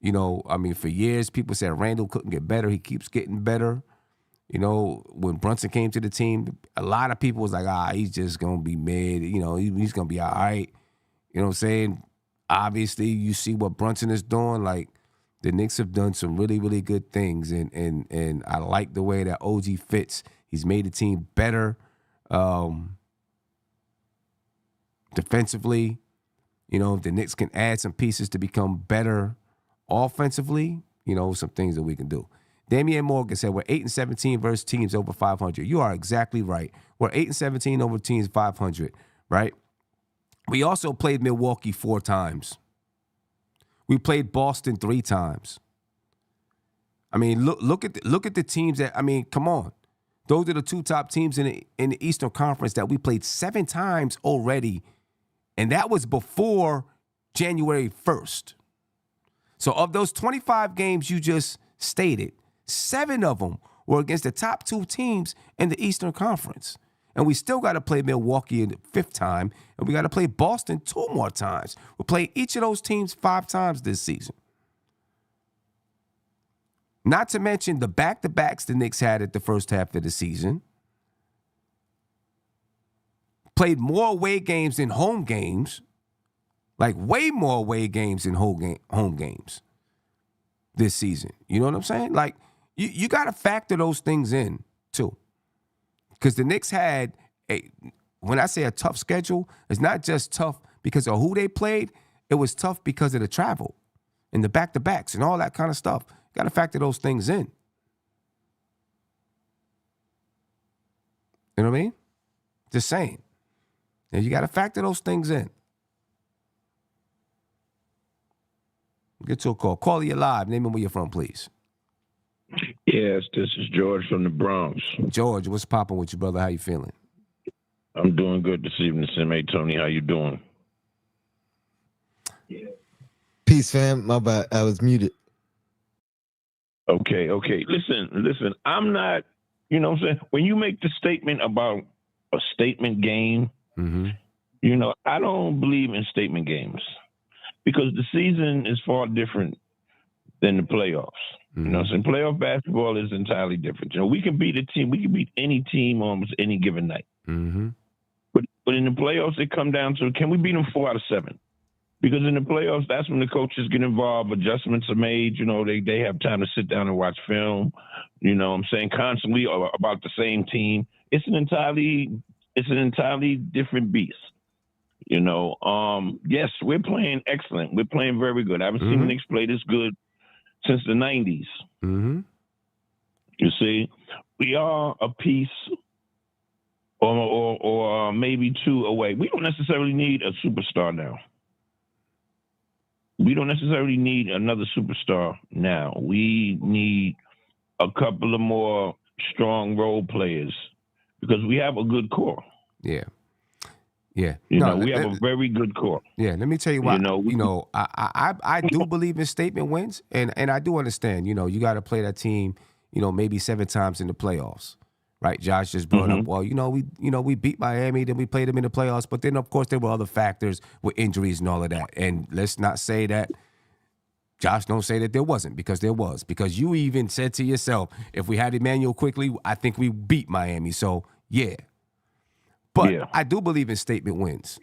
For years, people said Randall couldn't get better. He keeps getting better. When Brunson came to the team, a lot of people was like, he's just going to be mid. He's going to be all right. You know what I'm saying? Obviously, you see what Brunson is doing. Like, the Knicks have done some really, really good things. And I like the way that OG fits. He's made the team better defensively. If the Knicks can add some pieces to become better offensively, some things that we can do. Damian Morgan said, we're 8-17 versus teams over 500. You are exactly right. We're 8-17 over teams 500, right? We also played Milwaukee 4 times. We played Boston 3 times. I mean, look at the teams that, come on. Those are the 2 top teams in the Eastern Conference that we played 7 times already, and that was before January 1st. So of those 25 games you just stated, 7 of them were against the top 2 teams in the Eastern Conference. And we still got to play Milwaukee in the 5th time, and we got to play Boston 2 more times. We'll play each of those teams 5 times this season. Not to mention the back-to-backs the Knicks had at the first half of the season. Played more away games than home games. Like, way more away games than home games this season. You know what I'm saying? Like, you got to factor those things in, too. Because the Knicks had, when I say a tough schedule, it's not just tough because of who they played. It was tough because of the travel and the back-to-backs and all that kind of stuff. You got to factor those things in. You know what I mean? Just saying. And you got to factor those things in. Get to a call. Call you live. Name and where you're from, please. Yes, this is George from the Bronx. George, what's popping with you, brother? How you feeling? I'm doing good this evening, Sim. Hey, Tony, how you doing? Peace, fam. My bad. I was muted. Okay. Listen. I'm not, you know what I'm saying? When you make the statement about a statement game, I don't believe in statement games because the season is far different than the playoffs. You know what I'm saying? Playoff basketball is entirely different. We can beat a team. We can beat any team almost any given night. But in the playoffs, it come down to, can we beat them 4 out of 7? Because in the playoffs, that's when the coaches get involved. Adjustments are made. They have time to sit down and watch film. You know what I'm saying? Constantly about the same team. It's an entirely different beast. Yes, we're playing excellent. We're playing very good. I haven't seen the Knicks play this good since the 90s. You see, we are a piece or maybe 2 away. We don't necessarily need a superstar now. We don't necessarily need another superstar now. We need a couple of more strong role players because we have a good core. Yeah. We have a very good core. Yeah, let me tell you why. I do believe in statement wins, and I do understand. You got to play that team, maybe 7 times in the playoffs, right? Josh just brought up, well, we beat Miami, then we played them in the playoffs, but then of course there were other factors with injuries and all of that. And let's not say that. Josh, don't say that there wasn't, because there was. Because you even said to yourself, if we had Emmanuel quickly, I think we beat Miami. So yeah. But I do believe in statement wins,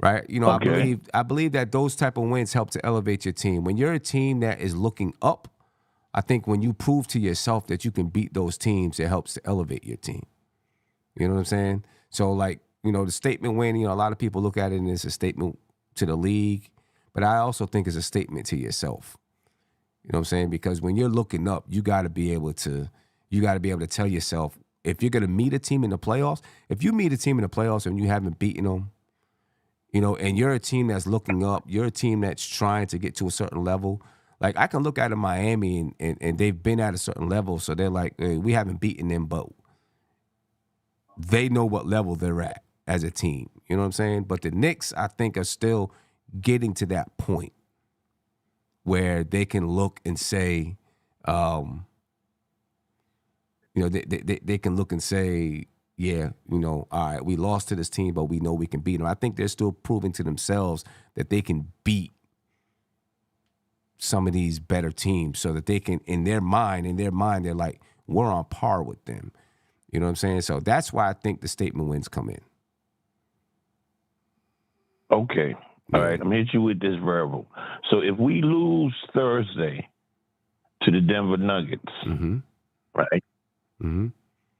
right? You know, Okay. I believe that those type of wins help to elevate your team. When you're a team that is looking up, I think when you prove to yourself that you can beat those teams, it helps to elevate your team. You know what I'm saying? So, like, you know, the statement win, you know, a lot of people look at it as a statement to the league, but I also think it's a statement to yourself. You know what I'm saying? Because when you're looking up, you got to be able to tell yourself, if you're going to meet a team in the playoffs, if you meet a team in the playoffs and you haven't beaten them, you know, and you're a team that's looking up, you're a team that's trying to get to a certain level. Like, I can look at Miami and they've been at a certain level, so they're like, hey, we haven't beaten them, but they know what level they're at as a team. You know what I'm saying? But the Knicks, I think, are still getting to that point where they can look and say, you know, they can look and say, yeah, you know, all right, we lost to this team, but we know we can beat them. I think they're still proving to themselves that they can beat some of these better teams, so that they can, in their mind, they're like, we're on par with them. You know what I'm saying? So that's why I think the statement wins come in. Okay. All right. I'm going to hit you with this verbal. So if we lose Thursday to the Denver Nuggets, right? Mm-hmm.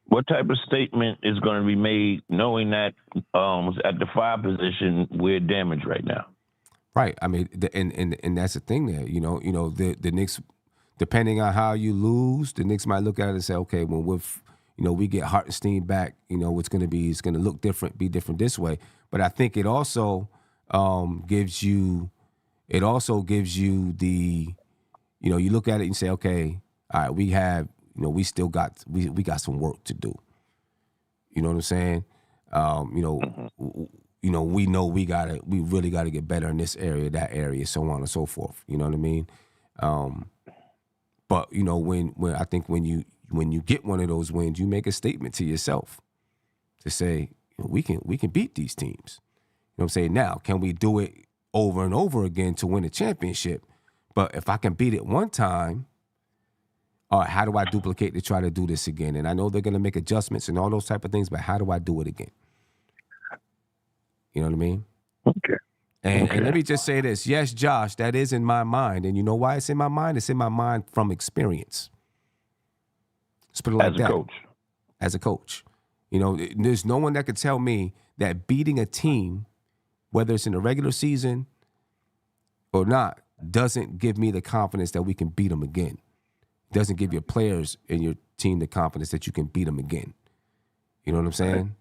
What type of statement is going to be made knowing that at the 5 position, we're damaged right now? Right. I mean, and that's the thing there. You know, the Knicks, depending on how you lose, the Knicks might look at it and say, okay, when we get Hartenstein back, you know, it's going to look different, be different this way. But I think it also gives you the, you know, you look at it and say, okay, all right, we have, you know, we still got, we got some work to do. You know what I'm saying? You know, we know we really gotta get better in this area, that area, so on and so forth. You know what I mean? But you know, when I think when you get one of those wins, you make a statement to yourself to say, you know, we can beat these teams. You know what I'm saying? Now, can we do it over and over again to win a championship? But if I can beat it one time, all right, how do I duplicate to try to do this again? And I know they're gonna make adjustments and all those type of things, but how do I do it again? You know what I mean? Okay. And let me just say this. Yes, Josh, that is in my mind. And you know why it's in my mind? It's in my mind from experience. Let's put it like that. As a coach. You know, there's no one that could tell me that beating a team, whether it's in the regular season or not, doesn't give me the confidence that we can beat them again. Doesn't give your players and your team the confidence that you can beat them again. You know what I'm saying?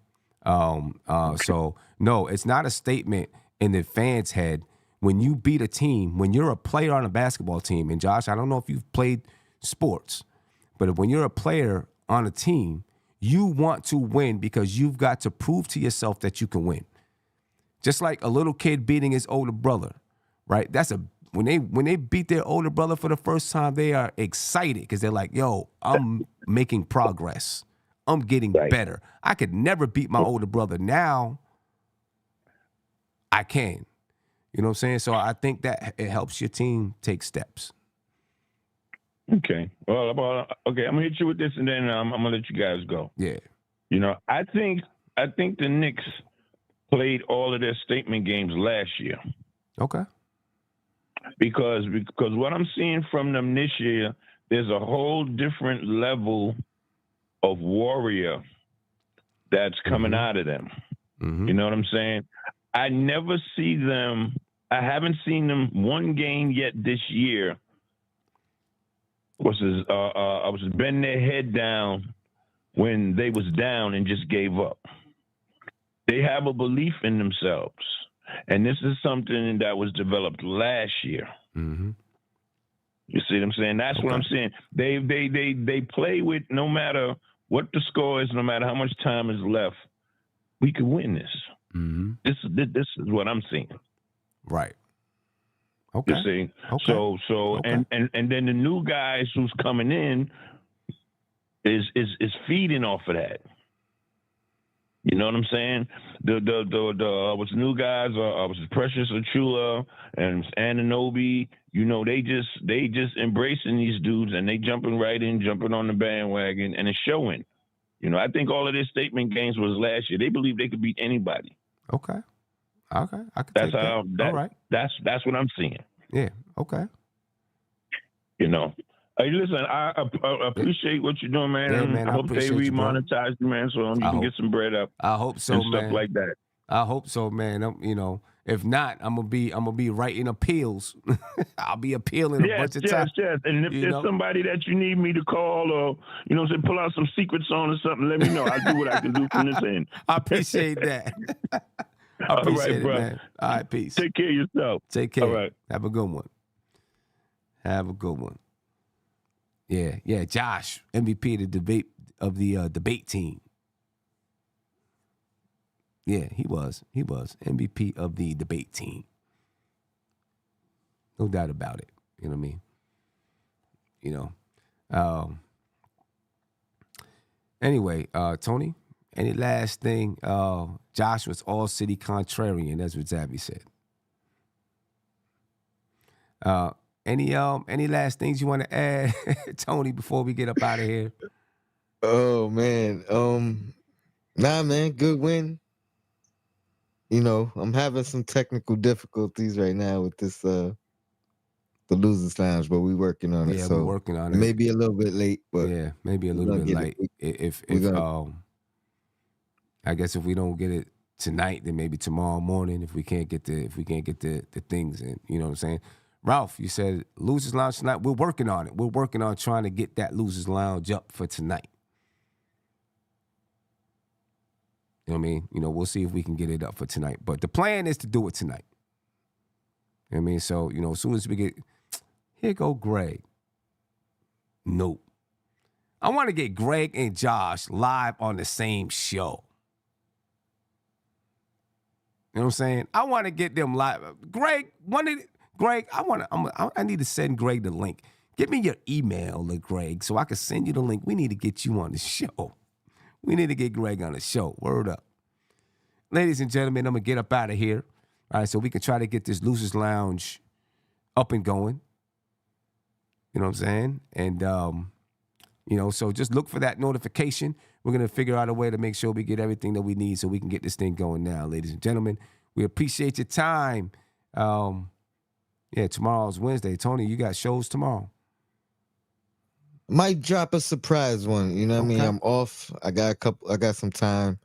So, no, it's not a statement in the fans' head. When you beat a team, when you're a player on a basketball team, and Josh, I don't know if you've played sports, but when you're a player on a team, you want to win because you've got to prove to yourself that you can win. Just like a little kid beating his older brother, right? When they beat their older brother for the first time, they are excited because they're like, yo, I'm making progress. I'm getting better. I could never beat my older brother. Now I can. You know what I'm saying? So I think that it helps your team take steps. Okay. Well, okay, I'm going to hit you with this and then I'm going to let you guys go. Yeah. You know, I think the Knicks played all of their statement games last year. Okay. Because what I'm seeing from them this year, there's a whole different level of warrior that's coming out of them. Mm-hmm. You know what I'm saying? I never see them. I haven't seen them one game yet this year. Was bending their head down when they was down and just gave up. They have a belief in themselves. And this is something that was developed last year. Mm-hmm. You see what I'm saying? That's what I'm saying. They play with, no matter what the score is, no matter how much time is left, we can win this. Mm-hmm. This is what I'm seeing. Right. Okay. You see? Okay. So okay. and then the new guys who's coming in is feeding off of that. You know what I'm saying? The what's the new guys? Was Precious Achula and Anunoby. You know, they just embracing these dudes and they jumping on the bandwagon, and it's showing. You know, I think all of their statement games was last year. They believe they could beat anybody. Okay. Okay, I can That's take that. how. All right. That's what I'm seeing. Yeah. Okay. You know. Hey, listen, I appreciate what you're doing, man. Yeah, man, I I hope they appreciate you, bro. remonetize you, man, so you I can hope- get some bread up I hope so, and stuff man. like that. I hope so, man. You know, if not, I'm gonna be writing appeals. I'll be appealing a bunch of times. Yes. And if You there's know? somebody that you need me to call or, say, pull out some secret song or something, let me know. I'll do what I can do from this end. I appreciate that. I All appreciate right, it, bro. man. All right, peace. Take care of yourself. Take care. All right. Have a good one. Have a good one. Yeah. Josh, MVP of the debate team. Yeah, he was MVP of the debate team. No doubt about it. You know what I mean? Anyway, Tony, any last thing? Josh was all city contrarian. That's what Zabby said. Any last things you want to add, Tony, before we get up out of here? Oh man. Nah, man, good win. I'm having some technical difficulties right now with this the Losers Lounge, but we're working on it. Yeah, So we're working on it. It may be a little bit late, but yeah, maybe a little bit late. If I guess if we don't get it tonight, then maybe tomorrow morning. If we can't get the things in, you know what I'm saying? Ralph, you said Losers Lounge tonight. We're working on it. We're working on trying to get that Losers Lounge up for tonight. You know what I mean? We'll see if we can get it up for tonight. But the plan is to do it tonight. You know what I mean? So, as soon as we get... Here go Greg. Nope. I want to get Greg and Josh live on the same show. You know what I'm saying? I want to get them live. Greg, I need to send Greg the link. Give me your email, Greg, so I can send you the link. We need to get you on the show. We need to get Greg on the show. Word up. Ladies and gentlemen, I'm going to get up out of here. All right, so we can try to get this Losers Lounge up and going. You know what I'm saying? And, so just look for that notification. We're going to figure out a way to make sure we get everything that we need so we can get this thing going now, ladies and gentlemen. We appreciate your time. Tomorrow's Wednesday. Tony, you got shows tomorrow? Might drop a surprise one. You know what I mean? I'm off. I got some time.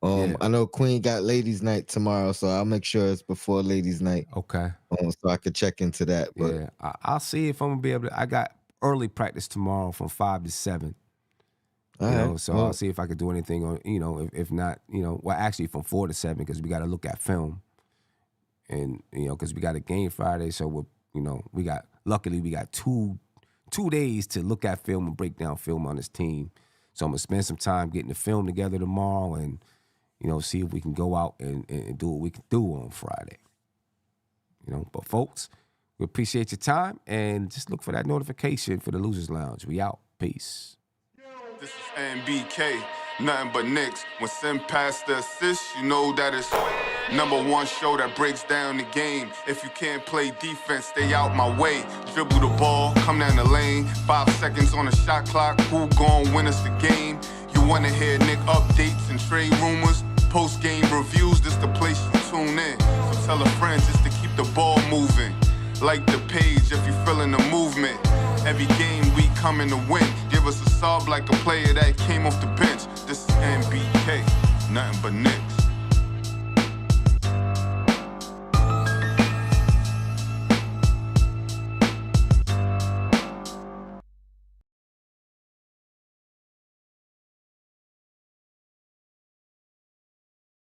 I know Queen got ladies' night tomorrow, so I'll make sure it's before ladies' night. Okay. So I could check into that. But yeah, I'll see if I'm gonna be able to. I got early practice tomorrow from 5 to 7. So I'll see if I could do anything on. If not, actually from 4 to 7 because we got to look at film, and because we got a game Friday, so luckily we got two days to look at film and break down film on this team. So I'm gonna spend some time getting the film together tomorrow and, see if we can go out and do what we can do on Friday. But folks, we appreciate your time and just look for that notification for the Losers Lounge. We out. Peace. This is NBK, nothing but Knicks. When Sim passed the assist, you know that it's #1 show that breaks down the game. If you can't play defense, stay out my way. Dribble the ball, come down the lane. 5 seconds on the shot clock, who gon' win us the game? You wanna hear Nick updates and trade rumors? Postgame reviews, this the place you tune in. So tell a friend just to keep the ball moving. Like the page if you feeling the movement. Every game we coming to win. Give us a sub like a player that came off the bench. This is NBK, nothing but Knicks.